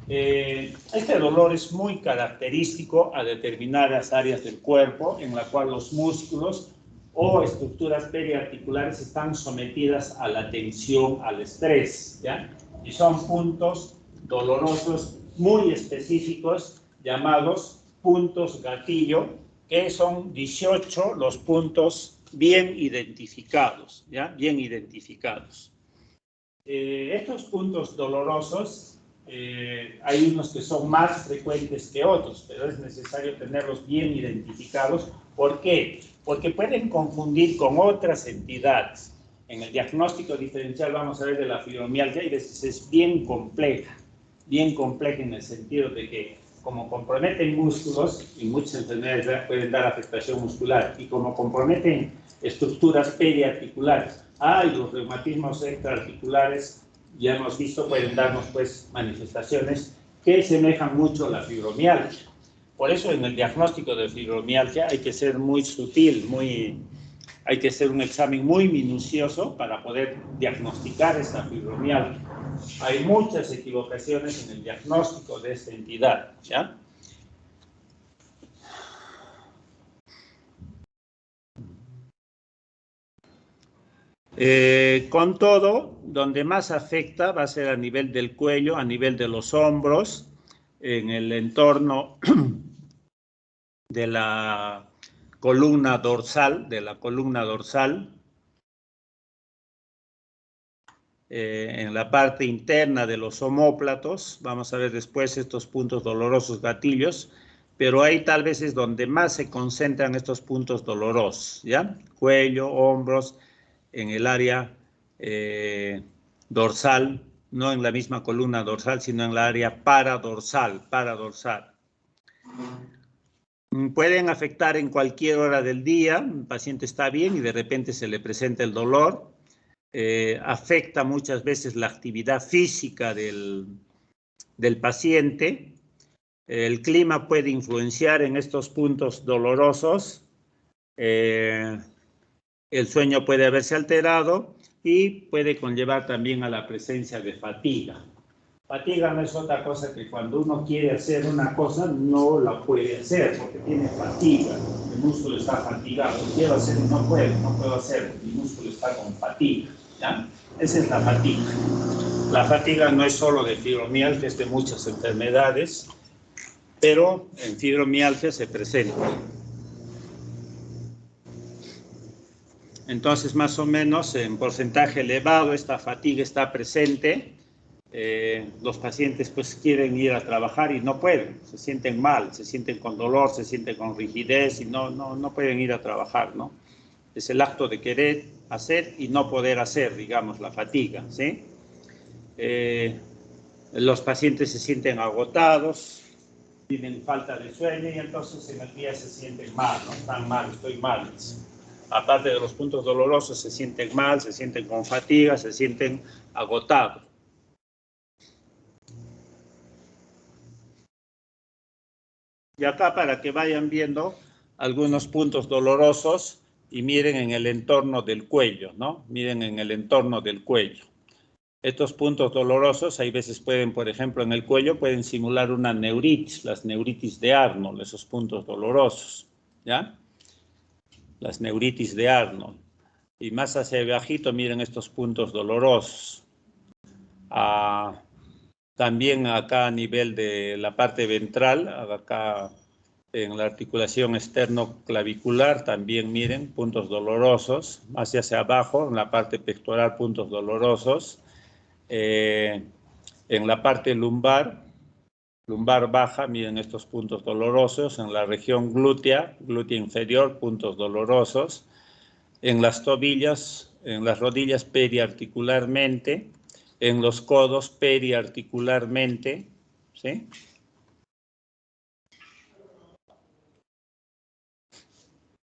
Este dolor es muy característico a determinadas áreas del cuerpo en la cual los músculos o estructuras periarticulares están sometidas a la tensión, al estrés, ¿ya? Y son puntos dolorosos muy específicos llamados puntos gatillo, que son 18 los puntos bien identificados, ¿ya? Bien identificados. Estos puntos dolorosos, hay unos que son más frecuentes que otros, pero es necesario tenerlos bien identificados. ¿Por qué? Porque pueden confundir con otras entidades. En el diagnóstico diferencial vamos a ver de la fibromialgia y a veces es bien compleja en el sentido de que como comprometen músculos, y muchas enfermedades pueden dar afectación muscular, y como comprometen estructuras periarticulares, y los reumatismos extraarticulares, ya hemos visto, pueden darnos pues manifestaciones que semejan mucho a la fibromialgia. Por eso en el diagnóstico de fibromialgia hay que ser muy sutil, hay que hacer un examen muy minucioso para poder diagnosticar esta fibromialgia. Hay muchas equivocaciones en el diagnóstico de esta entidad, ¿ya? Con todo, donde más afecta va a ser a nivel del cuello, a nivel de los hombros, en el entorno de la columna dorsal, en la parte interna de los omóplatos. Vamos a ver después estos puntos dolorosos gatillos, pero ahí tal vez es donde más se concentran estos puntos dolorosos, ¿ya? Cuello, hombros, en el área dorsal, no en la misma columna dorsal, sino en la área paradorsal. Pueden afectar en cualquier hora del día. El paciente está bien y de repente se le presenta el dolor. Afecta muchas veces la actividad física del paciente. El clima puede influenciar en estos puntos dolorosos. El sueño puede haberse alterado y puede conllevar también a la presencia de fatiga. Fatiga no es otra cosa que cuando uno quiere hacer una cosa no la puede hacer porque tiene fatiga, el músculo está fatigado. Quiero hacer y no puedo hacer, mi músculo está con fatiga, ¿ya? Esa es la fatiga. La fatiga no es solo de fibromialgia, es de muchas enfermedades, pero en fibromialgia se presenta. Entonces, más o menos, en porcentaje elevado, esta fatiga está presente. Los pacientes pues quieren ir a trabajar y no pueden, se sienten mal, se sienten con dolor, se sienten con rigidez y no pueden ir a trabajar, ¿no? Es el acto de querer hacer y no poder hacer, digamos, la fatiga, ¿sí? Los pacientes se sienten agotados, tienen falta de sueño y entonces en el día se sienten mal, ¿no? Están mal, estoy mal. Aparte de los puntos dolorosos, se sienten mal, se sienten con fatiga, se sienten agotados. Y acá para que vayan viendo algunos puntos dolorosos y miren en el entorno del cuello, ¿no? Miren en el entorno del cuello. Estos puntos dolorosos, hay veces pueden, por ejemplo, en el cuello, pueden simular una neuritis, las neuritis de Arnold, esos puntos dolorosos, ¿ya? Las neuritis de Arnold. Y más hacia abajito, miren estos puntos dolorosos. También acá a nivel de la parte ventral, acá en la articulación externo-clavicular, también miren puntos dolorosos, hacia abajo, en la parte pectoral puntos dolorosos, en la parte lumbar baja, miren estos puntos dolorosos, en la región glútea inferior, puntos dolorosos, en las tobillas, en las rodillas periarticularmente, en los codos periarticularmente, ¿sí?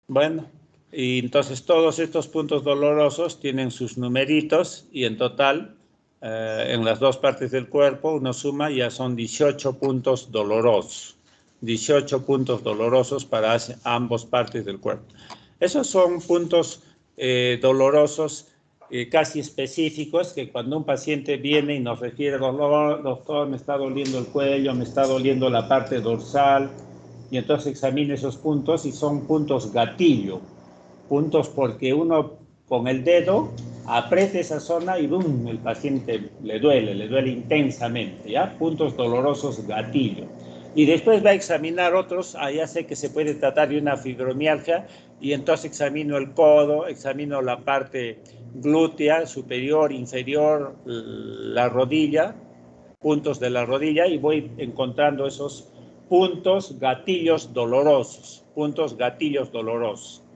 Bueno, y entonces todos estos puntos dolorosos tienen sus numeritos y en total, en las dos partes del cuerpo, uno suma, ya son 18 puntos dolorosos. 18 puntos dolorosos para ambas partes del cuerpo. Esos son puntos dolorosos casi específicos, que cuando un paciente viene y nos refiere dolor, doctor, me está doliendo el cuello, me está doliendo la parte dorsal, y entonces examina esos puntos y son puntos gatillo, puntos porque uno con el dedo aprieta esa zona y ¡boom!, el paciente le duele intensamente, ¿ya? Puntos dolorosos gatillo. Y después va a examinar otros, ya sé que se puede tratar de una fibromialgia, y entonces examino el codo, examino la parte glútea, superior, inferior, la rodilla, puntos de la rodilla, y voy encontrando esos puntos gatillos dolorosos,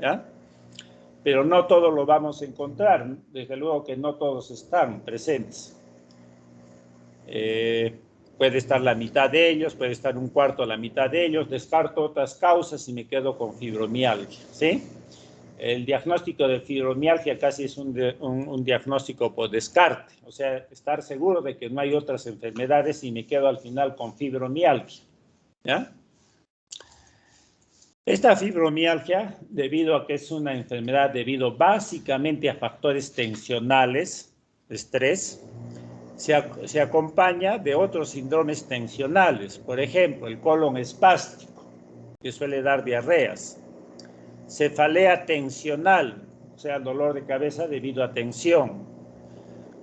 ¿ya? Pero no todos lo vamos a encontrar, desde luego que no todos están presentes. Puede estar la mitad de ellos, puede estar un cuarto a la mitad de ellos, descarto otras causas y me quedo con fibromialgia, ¿sí? El diagnóstico de fibromialgia casi es un diagnóstico por descarte, o sea, estar seguro de que no hay otras enfermedades y me quedo al final con fibromialgia, ¿ya? Esta fibromialgia, debido a que es una enfermedad debido básicamente a factores tensionales, estrés, se acompaña de otros síndromes tensionales, por ejemplo, el colon espástico, que suele dar diarreas, cefalea tensional, o sea, dolor de cabeza debido a tensión,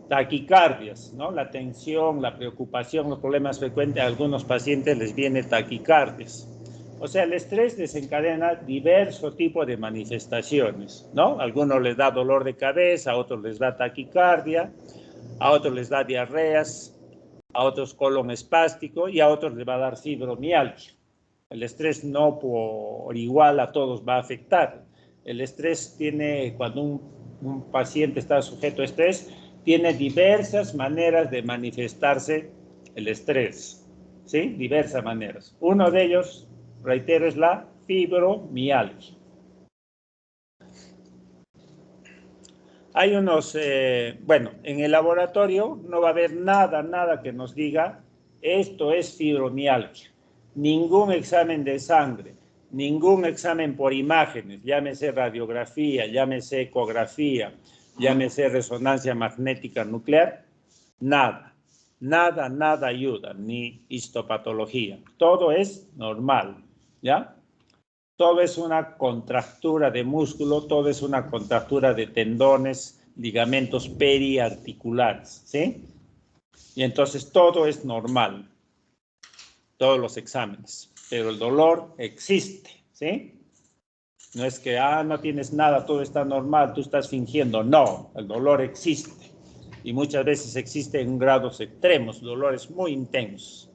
taquicardias, ¿no? La tensión, la preocupación, los problemas frecuentes, a algunos pacientes les viene taquicardias. O sea, el estrés desencadena diversos tipos de manifestaciones, ¿no? A algunos les da dolor de cabeza, a otros les da taquicardia, a otros les da diarreas, a otros colon espástico y a otros les va a dar fibromialgia. El estrés no por igual a todos va a afectar. El estrés tiene, cuando un paciente está sujeto a estrés, tiene diversas maneras de manifestarse el estrés, ¿sí? Diversas maneras. Uno de ellos, reitero, es la fibromialgia. Hay unos, bueno, en el laboratorio no va a haber nada que nos diga esto es fibromialgia. Ningún examen de sangre, ningún examen por imágenes, llámese radiografía, llámese ecografía, llámese resonancia magnética nuclear, nada ayuda, ni histopatología. Todo es normal, ¿ya? Todo es una contractura de músculo, todo es una contractura de tendones, ligamentos periarticulares, ¿sí? Y entonces todo es normal, todos los exámenes, pero el dolor existe, ¿sí? No es que, no tienes nada, todo está normal, tú estás fingiendo. No, el dolor existe. Y muchas veces existe en grados extremos, dolores muy intensos.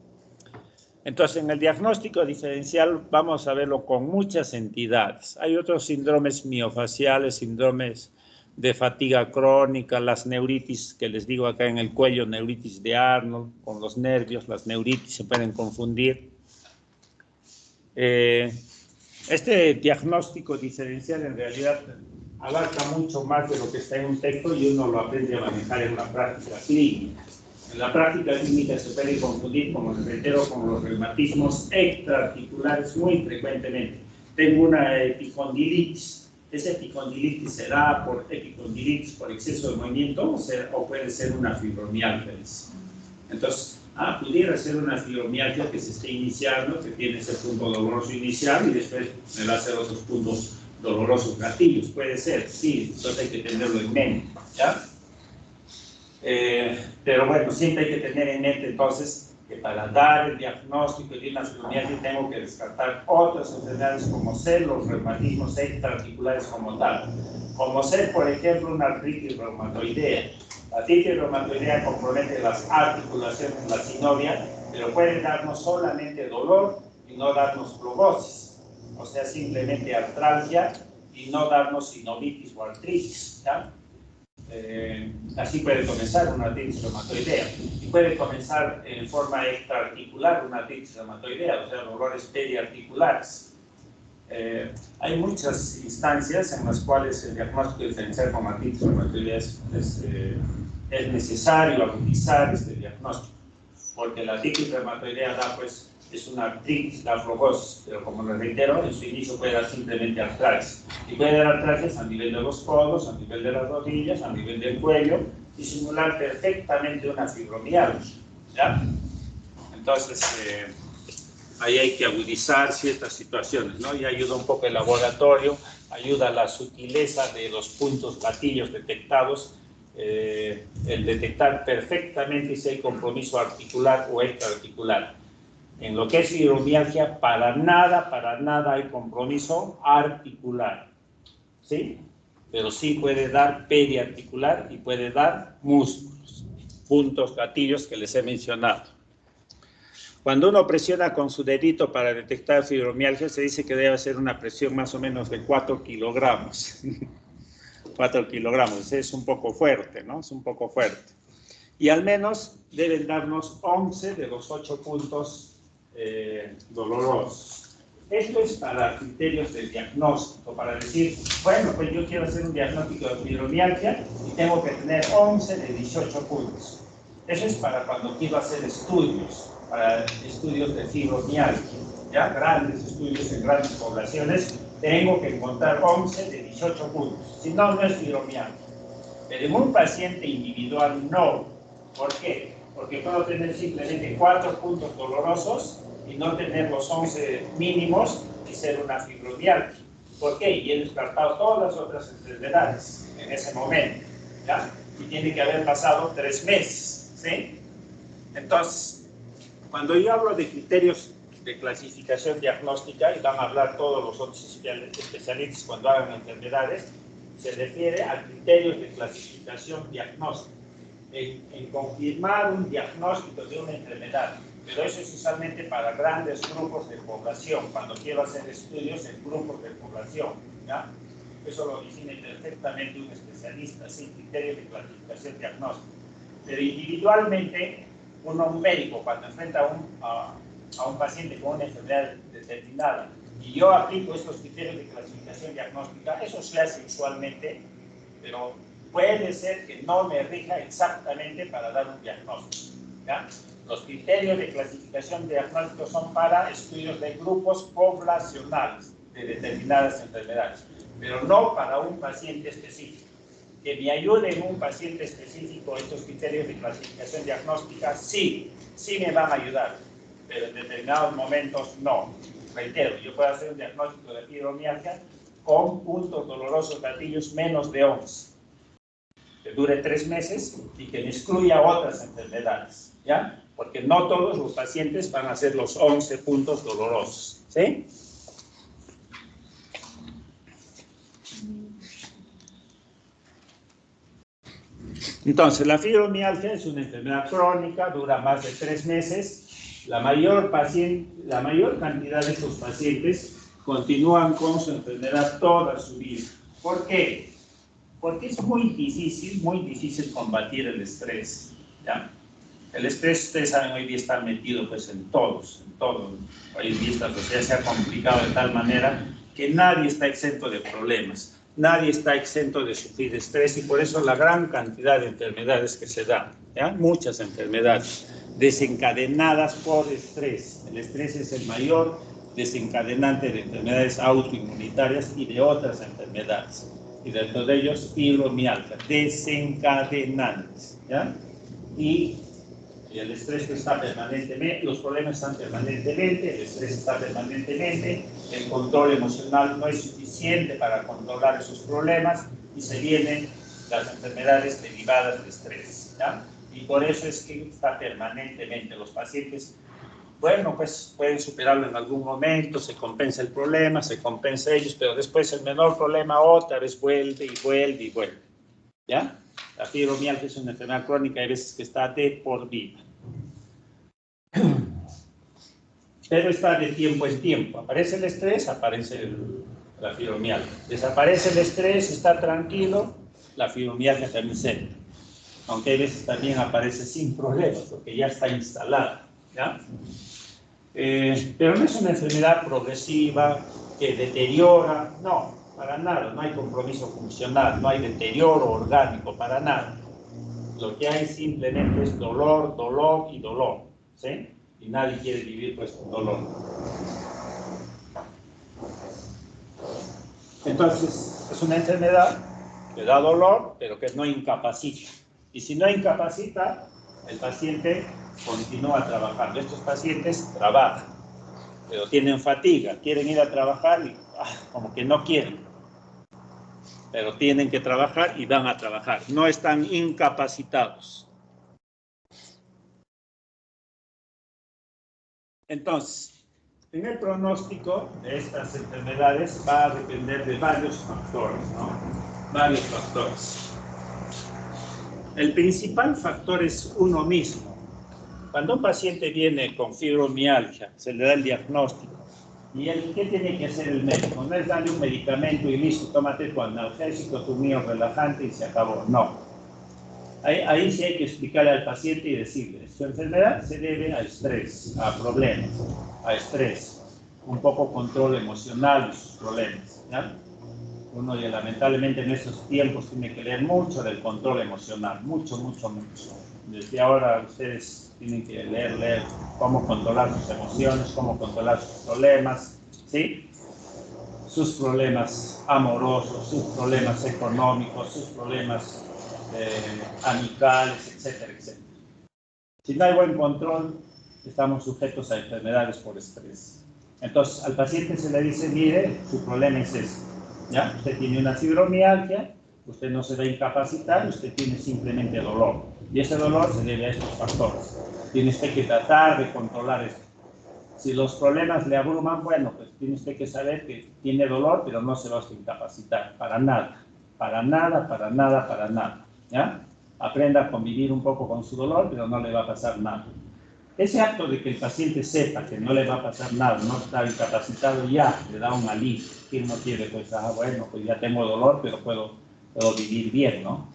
Entonces, en el diagnóstico diferencial vamos a verlo con muchas entidades. Hay otros síndromes miofaciales, síndromes de fatiga crónica, las neuritis que les digo acá en el cuello, neuritis de Arnold, con los nervios, las neuritis se pueden confundir. Este diagnóstico diferencial en realidad abarca mucho más de lo que está en un texto y uno lo aprende a manejar en la práctica clínica. En la práctica clínica se puede confundir, como les reitero, con los reumatismos extraarticulares muy frecuentemente. Tengo una epicondilitis. Esa epicondilitis será por epicondilitis por exceso de movimiento o puede ser una fibromialgia. Entonces, pudiera ser una fibromialgia que se esté iniciando, que tiene ese punto doloroso inicial y después me va a hacer otros puntos dolorosos gatillos. Puede ser, sí, entonces hay que tenerlo en mente, ¿ya? Pero bueno, siempre hay que tener en mente entonces que para dar el diagnóstico de una fibromialgia tengo que descartar otras enfermedades como ser los reumatismos extraarticulares como tal. Como ser, por ejemplo, una artritis reumatoidea. La artritis reumatoidea compromete las articulaciones, la sinovial, pero puede darnos solamente dolor y no darnos flogosis. O sea, simplemente artralgia y no darnos sinovitis o artritis, ¿ya? Así puede comenzar una artritis reumatoidea y puede comenzar en forma extraarticular una artritis reumatoidea, o sea, dolores periarticulares. Hay muchas instancias en las cuales el diagnóstico diferencial con artritis reumatoidea es necesario agudizar este diagnóstico, porque la artritis reumatoidea da pues es una artritis, la aflojosis, pero como les reitero, en su inicio puede dar simplemente artrasis. Y puede dar artrasis a nivel de los codos, a nivel de las rodillas, a nivel del cuello, y simular perfectamente una fibromialgia, ¿ya? Entonces, ahí hay que agudizar ciertas situaciones, ¿no? Y ayuda un poco el laboratorio, ayuda a la sutileza de los puntos gatillos detectados, el detectar perfectamente si hay compromiso articular o extraarticular. En lo que es fibromialgia, para nada hay compromiso articular, ¿sí? Pero sí puede dar periarticular y puede dar músculos, puntos gatillos que les he mencionado. Cuando uno presiona con su dedito para detectar fibromialgia, se dice que debe hacer una presión más o menos de 4 kilogramos. 4 kilogramos, es un poco fuerte, ¿no? Es un poco fuerte. Y al menos deben darnos 11 de los 8 puntos dolorosos. Esto es para criterios de diagnóstico, para decir, bueno, pues yo quiero hacer un diagnóstico de fibromialgia y tengo que tener 11 de 18 puntos. Eso es para cuando quiero hacer estudios, para estudios de fibromialgia, ya grandes estudios en grandes poblaciones, tengo que encontrar 11 de 18 puntos, si no, no es fibromialgia. Pero en un paciente individual no. ¿Por qué? Porque puedo tener simplemente 4 puntos dolorosos y no tener los 11 mínimos y ser una fibromialgia. ¿Por qué? Y he descartado todas las otras enfermedades en ese momento, ¿ya? Y tiene que haber pasado 3 meses, ¿sí? Entonces, cuando yo hablo de criterios de clasificación diagnóstica, y van a hablar todos los otros especialistas cuando hagan enfermedades, se refiere a criterios de clasificación diagnóstica, en confirmar un diagnóstico de una enfermedad, pero eso es usualmente para grandes grupos de población, cuando quiero hacer estudios en grupos de población, ¿ya? Eso lo define perfectamente un especialista, sin criterios de clasificación diagnóstica. Pero individualmente, un médico, cuando enfrenta a un paciente con una enfermedad determinada, y yo aplico estos criterios de clasificación diagnóstica, eso se hace usualmente, pero puede ser que no me rija exactamente para dar un diagnóstico, ¿ya? Los criterios de clasificación diagnóstica son para estudios de grupos poblacionales de determinadas enfermedades, pero no para un paciente específico. Que me ayude en un paciente específico estos criterios de clasificación diagnóstica, sí me van a ayudar, pero en determinados momentos no. Reitero, yo puedo hacer un diagnóstico de fibromialgia con puntos dolorosos gatillos menos de 11, que dure 3 meses y que me excluya otras enfermedades, ¿ya? Porque no todos los pacientes van a hacer los 11 puntos dolorosos, ¿sí? Entonces, la fibromialgia es una enfermedad crónica, dura más de 3 meses. La mayor cantidad de estos pacientes continúan con su enfermedad toda su vida. ¿Por qué? Porque es muy difícil combatir el estrés, ¿ya? El estrés, ustedes saben, hoy día está metido pues en todo. Hoy en día esta sociedad se ha complicado de tal manera que nadie está exento de problemas, nadie está exento de sufrir estrés, y por eso la gran cantidad de enfermedades que se dan, ¿ya? Muchas enfermedades desencadenadas por estrés. El estrés es el mayor desencadenante de enfermedades autoinmunitarias y de otras enfermedades. Y dentro de ellos, fibromialgia, desencadenantes, ¿ya? Y el estrés está permanentemente, los problemas están permanentemente, el estrés está permanentemente, el control emocional no es suficiente para controlar esos problemas y se vienen las enfermedades derivadas de estrés, ¿ya? Y por eso es que está permanentemente. Los pacientes, bueno, pues pueden superarlo en algún momento, se compensa el problema, se compensa ellos, pero después el menor problema otra vez vuelve, ¿ya? La fibromialgia es una enfermedad crónica, hay veces que está de por vida. Pero está de tiempo en tiempo. Aparece el estrés, aparece la fibromialgia. Desaparece el estrés, está tranquilo, la fibromialgia también se entra. Aunque hay veces también aparece sin problemas, porque ya está instalada, ¿ya? Pero no es una enfermedad progresiva que deteriora, no, para nada, no hay compromiso funcional, no hay deterioro orgánico, para nada. Lo que hay simplemente es dolor, ¿sí? y nadie quiere vivir pues con dolor. Entonces, es una enfermedad que da dolor, pero que no incapacita. Y si no incapacita, el paciente continúa trabajando. Estos pacientes trabajan, pero tienen fatiga, quieren ir a trabajar y como que no quieren. Pero tienen que trabajar y van a trabajar. No están incapacitados. Entonces, en el pronóstico de estas enfermedades va a depender de varios factores, ¿no? Varios factores. El principal factor es uno mismo. Cuando un paciente viene con fibromialgia, se le da el diagnóstico. ¿Y qué tiene que hacer el médico? No es darle un medicamento y listo, tómate tu analgésico, tu mío relajante y se acabó. No. Ahí sí hay que explicarle al paciente y decirle, su enfermedad se debe a estrés, a problemas, a estrés, un poco control emocional de sus problemas, ¿ya? Uno ya lamentablemente en estos tiempos tiene que leer mucho del control emocional, mucho. Desde ahora ustedes tienen que leer cómo controlar sus emociones, cómo controlar sus problemas, ¿sí? Sus problemas amorosos, sus problemas económicos, sus problemas amicales, etcétera, etcétera. Si no hay buen control, estamos sujetos a enfermedades por estrés. Entonces, al paciente se le dice, mire, su problema es este, ¿ya? Usted tiene una fibromialgia, usted no se va a incapacitar, usted tiene simplemente dolor. Y ese dolor se debe a estos factores. Tiene usted que tratar de controlar esto. Si los problemas le abruman, bueno, pues tiene usted que saber que tiene dolor, pero no se va a incapacitar, para nada. ¿Ya? Aprenda a convivir un poco con su dolor, pero no le va a pasar nada. Ese acto de que el paciente sepa que no le va a pasar nada, no está incapacitado, ya le da un alivio. ¿Quién no quiere? Pues, bueno, pues ya tengo dolor, pero puedo vivir bien, ¿no?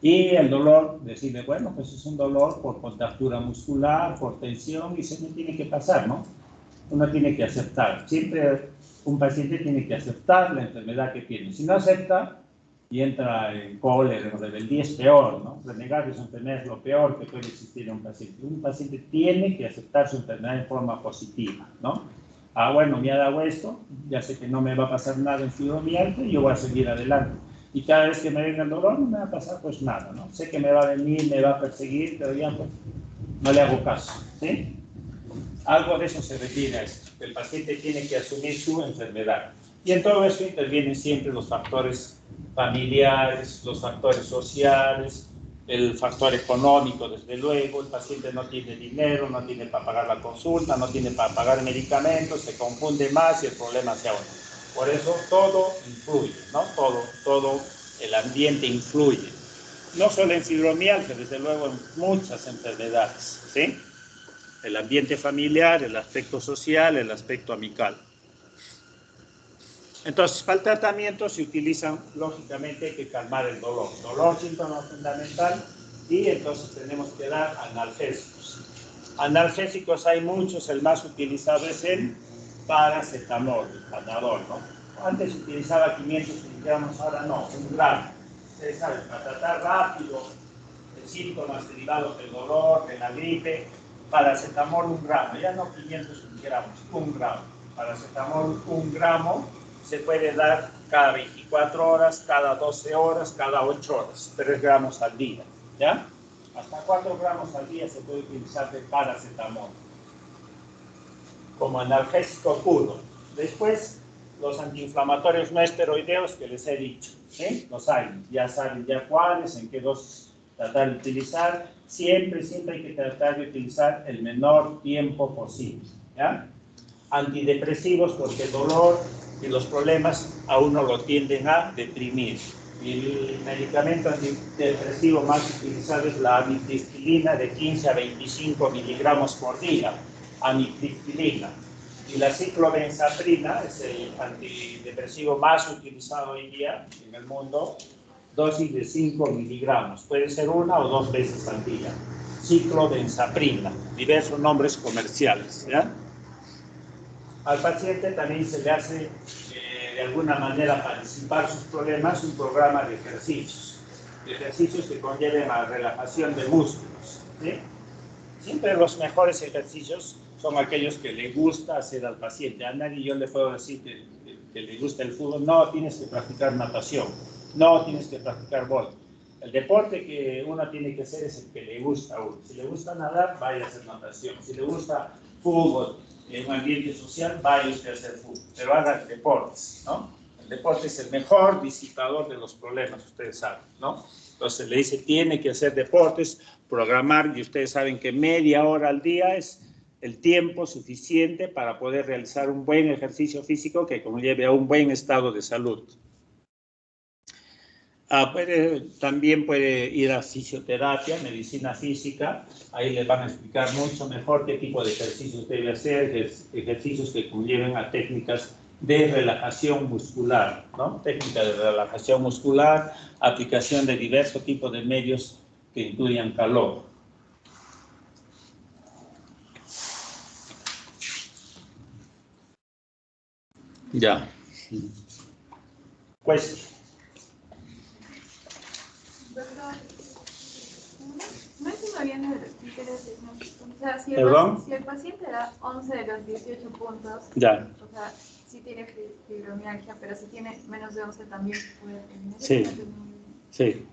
Y el dolor, decirle, bueno, pues es un dolor por contractura muscular, por tensión, y se me tiene que pasar, ¿no? Uno tiene que aceptar. Siempre un paciente tiene que aceptar la enfermedad que tiene. Si no acepta, y entra en cólera, en rebeldía, es peor, ¿no? Renegar de su enfermedad es lo peor que puede existir en un paciente. Un paciente tiene que aceptar su enfermedad de forma positiva, ¿no? Bueno, me ha dado esto, ya sé que no me va a pasar nada en fibromialgia y yo voy a seguir adelante. Y cada vez que me venga el dolor no me va a pasar pues nada, ¿no? Sé que me va a venir, me va a perseguir, pero ya pues no le hago caso, ¿sí? Algo de eso se refiere a esto. El paciente tiene que asumir su enfermedad. Y en todo eso intervienen siempre los factores familiares, los factores sociales, el factor económico, desde luego. El paciente no tiene dinero, no tiene para pagar la consulta, no tiene para pagar medicamentos, se confunde más y el problema se ahonda. Por eso todo influye, ¿no? Todo el ambiente influye. No solo en fibromialgia, desde luego en muchas enfermedades, ¿sí? El ambiente familiar, el aspecto social, el aspecto amical. Entonces, para el tratamiento se utilizan, lógicamente, hay que calmar el dolor. Dolor, síntoma fundamental, y entonces tenemos que dar analgésicos. Analgésicos hay muchos, el más utilizado es el paracetamol, el Panadol, ¿no? Antes se utilizaba 500 miligramos, ahora no, 1 gramo. Ustedes saben, para tratar rápido síntomas derivados del dolor, de la gripe, paracetamol 1 gramo, ya no 500 miligramos, 1 gramo. Paracetamol 1 gramo se puede dar cada 24 horas, cada 12 horas, cada 8 horas, 3 gramos al día, ¿ya? Hasta 4 gramos al día se puede utilizar de paracetamol como analgésico puro. Después, los antiinflamatorios no esteroideos que les he dicho, ¿sí? Los hay, ya saben ya cuáles, en qué dosis tratar de utilizar. Siempre hay que tratar de utilizar el menor tiempo posible, ¿ya? Antidepresivos, porque el dolor y los problemas a uno lo tienden a deprimir. Y el medicamento antidepresivo más utilizado es la amitriptilina, de 15 a 25 miligramos por día, amitriptilina. Y la ciclobenzaprina es el antidepresivo más utilizado hoy día en el mundo, dosis de 5 miligramos. Puede ser 1 o 2 veces al día. Ciclobenzaprina, diversos nombres comerciales, ¿ya? Al paciente también se le hace, de alguna manera, para disipar sus problemas, un programa de ejercicios que conlleven a relajación de músculos, ¿sí? Siempre los mejores ejercicios son aquellos que le gusta hacer al paciente. A nadie yo le puedo decir que le gusta el fútbol. No, tienes que practicar natación. No, tienes que practicar vóley. El deporte que uno tiene que hacer es el que le gusta a uno. Si le gusta nadar, vaya a hacer natación. Si le gusta fútbol en un ambiente social, vaya usted a hacer fútbol. Pero haga deportes, ¿no? El deporte es el mejor disipador de los problemas, ustedes saben, ¿no? Entonces le dice, tiene que hacer deportes, programar, y ustedes saben que media hora al día es el tiempo suficiente para poder realizar un buen ejercicio físico que conlleve a un buen estado de salud. También puede ir a fisioterapia, medicina física, ahí les van a explicar mucho mejor qué tipo de ejercicios debe hacer, ejercicios que conlleven a técnicas de relajación muscular, ¿no? Técnica de relajación muscular, aplicación de diversos tipos de medios que incluyan calor. Ya. Pues. Doctor, no entiendo bien los criterios diagnósticos. O sea, si el paciente da 11 de los 18 puntos, ya. O sea, sí tiene fibromialgia, pero si tiene menos de 11 también puede tener. Sí, sí.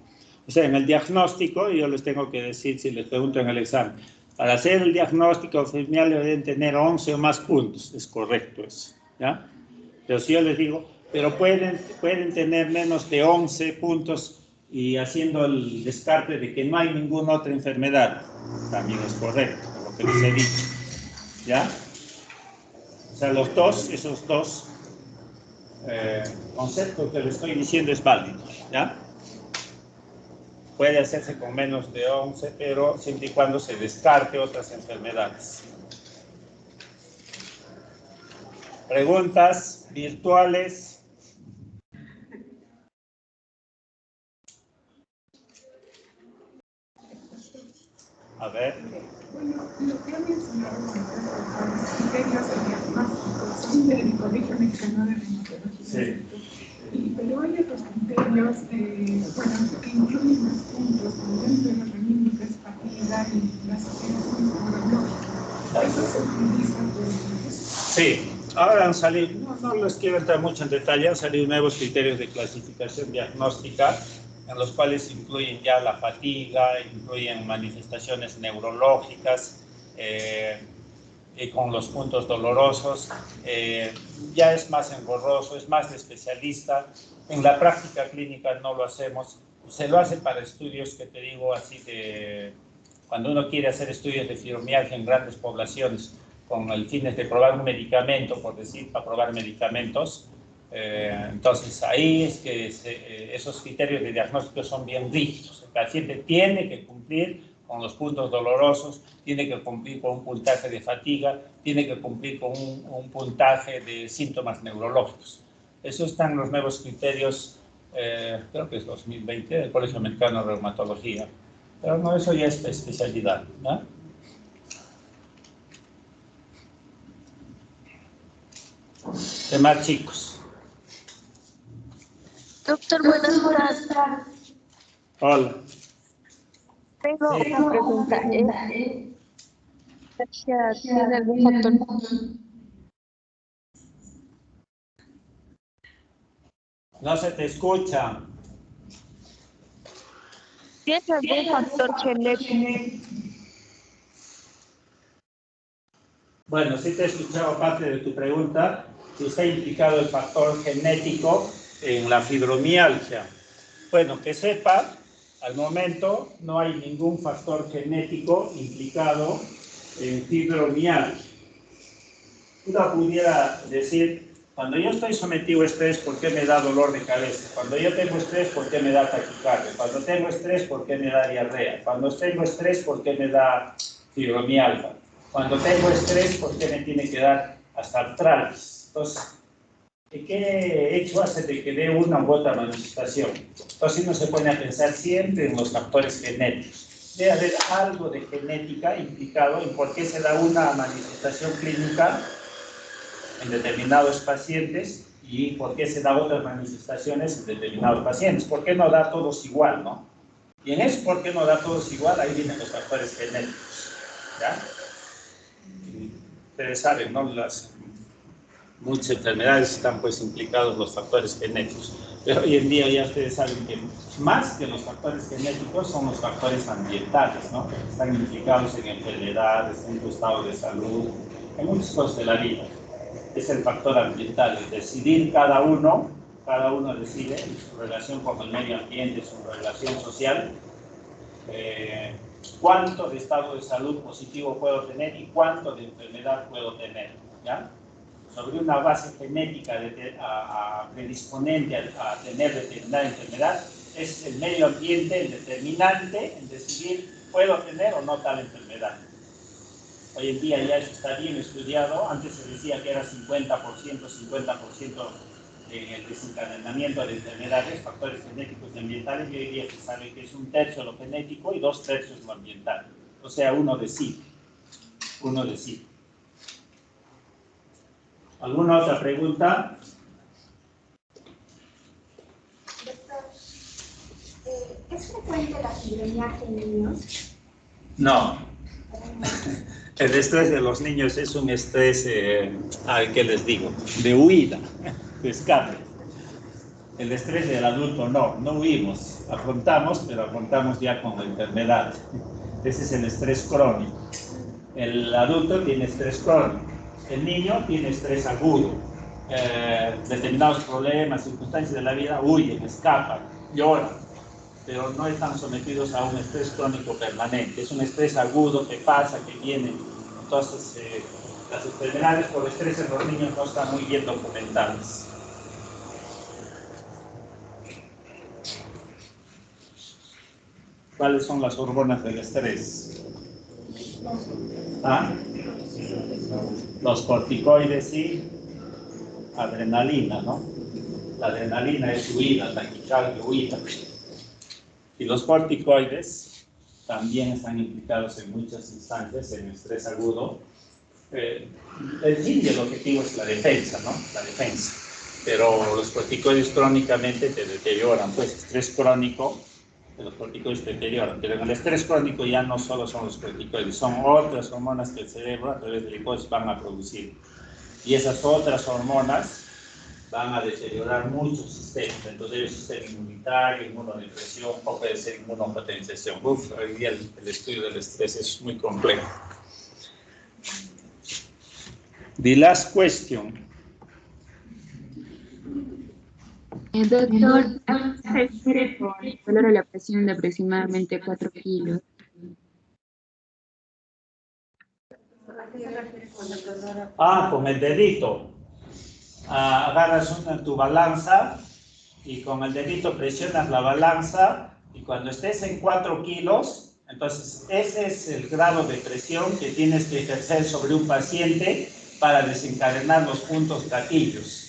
O sea, en el diagnóstico, yo les tengo que decir, si les pregunto en el examen, para hacer el diagnóstico fibromialgia deben tener 11 o más puntos, es correcto eso, ¿ya? Pero si yo les digo, pero pueden tener menos de 11 puntos y haciendo el descarte de que no hay ninguna otra enfermedad, también es correcto, lo que les he dicho, ¿ya? O sea, esos dos conceptos que les estoy diciendo es válido, ¿ya? Puede hacerse con menos de 11, pero siempre y cuando se descarte otras enfermedades. Preguntas virtuales. A ver. Bueno, lo que ha mencionado los criterios diagnósticos son del Colegio Mexicano de Reumatología. Sí. Pero hay otros criterios, bueno, que incluyen más puntos, como dentro de la clínica, fatiga y la asociación neurológica. ¿Eso se utiliza por Sí. Ahora han salido, no les quiero entrar mucho en detalle, han salido nuevos criterios de clasificación diagnóstica, en los cuales incluyen ya la fatiga, incluyen manifestaciones neurológicas, y con los puntos dolorosos, ya es más engorroso, es más de especialista. En la práctica clínica no lo hacemos, se lo hace para estudios que te digo así de, cuando uno quiere hacer estudios de fibromialgia en grandes poblaciones, con el fin de probar un medicamento, por decir, para probar medicamentos. Entonces ahí es que esos criterios de diagnóstico son bien rígidos. El paciente tiene que cumplir con los puntos dolorosos, tiene que cumplir con un puntaje de fatiga, tiene que cumplir con un puntaje de síntomas neurológicos. Esos están los nuevos criterios, creo que es 2020, del Colegio Mexicano de Reumatología. Pero no, eso ya es especialidad, ¿no? Demás chicos. Doctor, buenas tardes. Hola. Tengo una pregunta. ¿Tiene algún factor? No se te escucha. ¿Tiene algún factor genético? Bueno, sí te he escuchado parte de tu pregunta, si está implicado el factor genético en la fibromialgia. Bueno, que sepa, al momento no hay ningún factor genético implicado en fibromialgia. Uno pudiera decir, cuando yo estoy sometido a estrés, ¿por qué me da dolor de cabeza? Cuando yo tengo estrés, ¿por qué me da taquicardia? Cuando tengo estrés, ¿por qué me da diarrea? Cuando tengo estrés, ¿por qué me da fibromialgia? Cuando tengo estrés, ¿por qué me tiene que dar hasta artritis? Entonces, ¿qué hecho hace de que dé una u otra manifestación? Entonces uno se pone a pensar siempre en los factores genéticos. Debe haber algo de genética implicado en por qué se da una manifestación clínica en determinados pacientes y por qué se da otras manifestaciones en determinados pacientes. ¿Por qué no da a todos igual, no? Y en eso, ¿por qué no da a todos igual? Ahí vienen los factores genéticos. ¿ya? Ustedes saben, ¿no? Muchas enfermedades están pues implicados los factores genéticos. Pero hoy en día ya ustedes saben que más que los factores genéticos son los factores ambientales, ¿no? Están implicados en enfermedades, en tu estado de salud, en muchas cosas de la vida. Es el factor ambiental, el decidir cada uno decide en su relación con el medio ambiente, su relación social, cuánto de estado de salud positivo puedo tener y cuánto de enfermedad puedo tener, ¿ya? Sobre una base genética predisponente a tener determinada enfermedad, es el medio ambiente el determinante en decidir puedo tener o no tal enfermedad. Hoy en día ya eso está bien estudiado. Antes se decía que era 50% en el desencadenamiento de enfermedades, factores genéticos y ambientales, y hoy día se sabe que es 1/3 lo genético y 2/3 lo ambiental. O sea, uno decide. ¿Alguna otra pregunta? ¿Es frecuente la fibromialgia en niños? No. El estrés de los niños es un estrés, ¿qué les digo? De huida, de escape. El estrés del adulto no huimos, afrontamos, pero afrontamos ya con la enfermedad. Ese es el estrés crónico. El adulto tiene estrés crónico. El niño tiene estrés agudo. Determinados problemas, circunstancias de la vida, huyen, escapan, lloran, pero no están sometidos a un estrés crónico permanente. Es un estrés agudo que pasa, que viene. Entonces, las enfermedades por estrés en los niños no están muy bien documentadas. ¿Cuáles son las hormonas del estrés? ¿Ah? Los corticoides y adrenalina, ¿no? La adrenalina es huida, taquicardia, huida. Y los corticoides también están implicados en muchas instancias en estrés agudo. El fin y el objetivo es la defensa, ¿no? La defensa. Pero los corticoides crónicamente te deterioran, pues estrés crónico, los corticoides te deterioran. Pero en el estrés crónico ya no solo son los corticoides, son otras hormonas que el cerebro a través del hipófisis van a producir. Y esas otras hormonas van a deteriorar muchos sistemas. Entonces, el sistema inmunitario, inmunodepresión, o puede ser inmunopotenciación. Hoy día el estudio del estrés es muy complejo. The last question. Doctor, valora la presión de aproximadamente 4 kilos. Con el dedito. Agarras tu balanza y con el dedito presionas la balanza y cuando estés en 4 kilos, entonces ese es el grado de presión que tienes que ejercer sobre un paciente para desencadenar los puntos gatillos.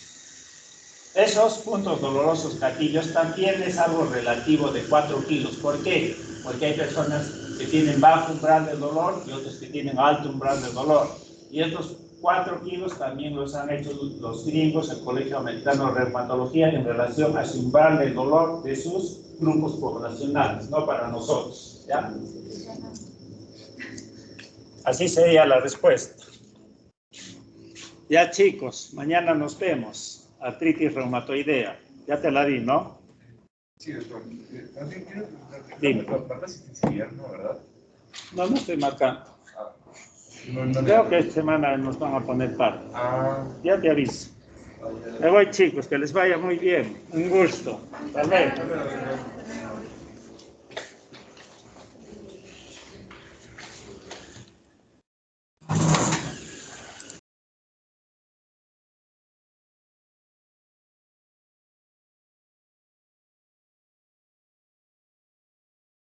Esos puntos dolorosos gatillos también es algo relativo de 4 kilos. ¿Por qué? Porque hay personas que tienen bajo umbral de dolor y otros que tienen alto umbral de dolor. Y estos 4 kilos también los han hecho los gringos, el Colegio Americano de Reumatología, en relación a su umbral de dolor de sus grupos poblacionales, no para nosotros, ¿ya? Así sería la respuesta. Ya, chicos, mañana nos vemos. Artritis reumatoidea. Ya te la di, ¿no? Sí, doctor. También quiero preguntarte, dime. ¿Marcas intensidad, no, verdad? No estoy marcando. No, Creo que esta semana nos van a poner par. Ya te aviso. Ya. Me voy, chicos, que les vaya muy bien. Un gusto. Hasta luego.